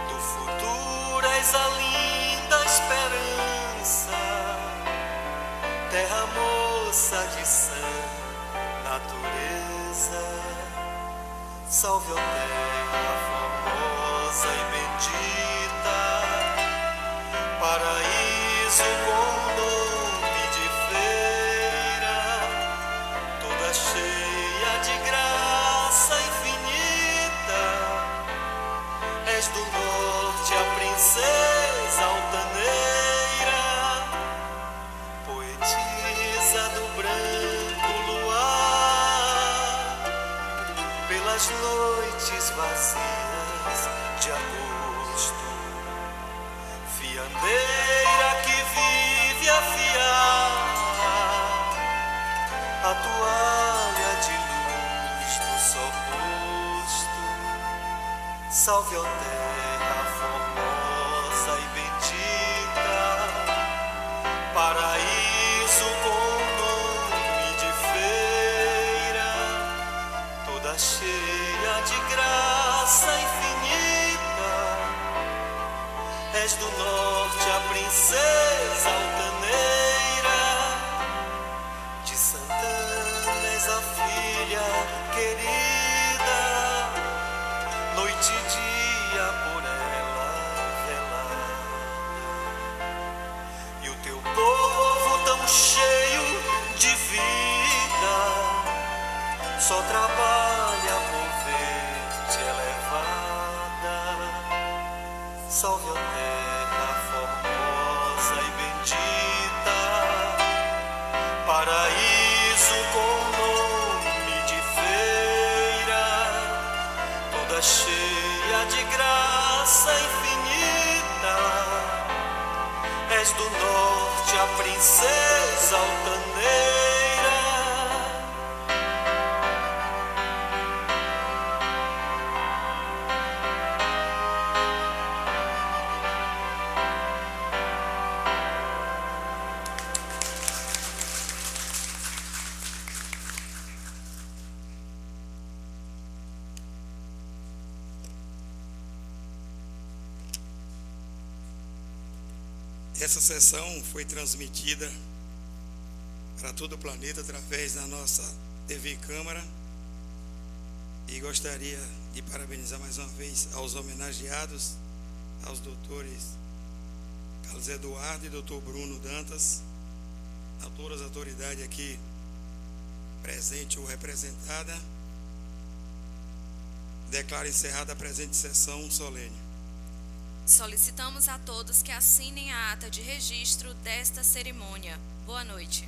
Do futuro és a linda esperança, terra moça de sã natureza. Salve, ó terra formosa e bendita, paraíso com nome de feira, toda cheia de graça infinita. És do norte a princesa nas noites vazias de agosto, fiandeira que vive a fiar a toalha de luz do sol posto. Salve, ó terra formosa e bendita, paraíso com nome de feira, toda cheia de graça infinita. És do norte a princesa altaneira, de Santana és a filha querida, noite e dia por ela velada. E o teu povo tão cheio de vida só trabalha por ver-te elevada. Salve, ó terra formosa e bendita, paraíso com nome de feira, toda cheia de graça infinita. És do norte a princesa altaneira. Essa sessão foi transmitida para todo o planeta através da nossa TV Câmara, e gostaria de parabenizar mais uma vez aos homenageados, aos doutores Carlos Eduardo e doutor Bruno Dantas, a todas as autoridades aqui presente ou representada. Declaro encerrada a presente sessão solene. Solicitamos a todos que assinem a ata de registro desta cerimônia. Boa noite.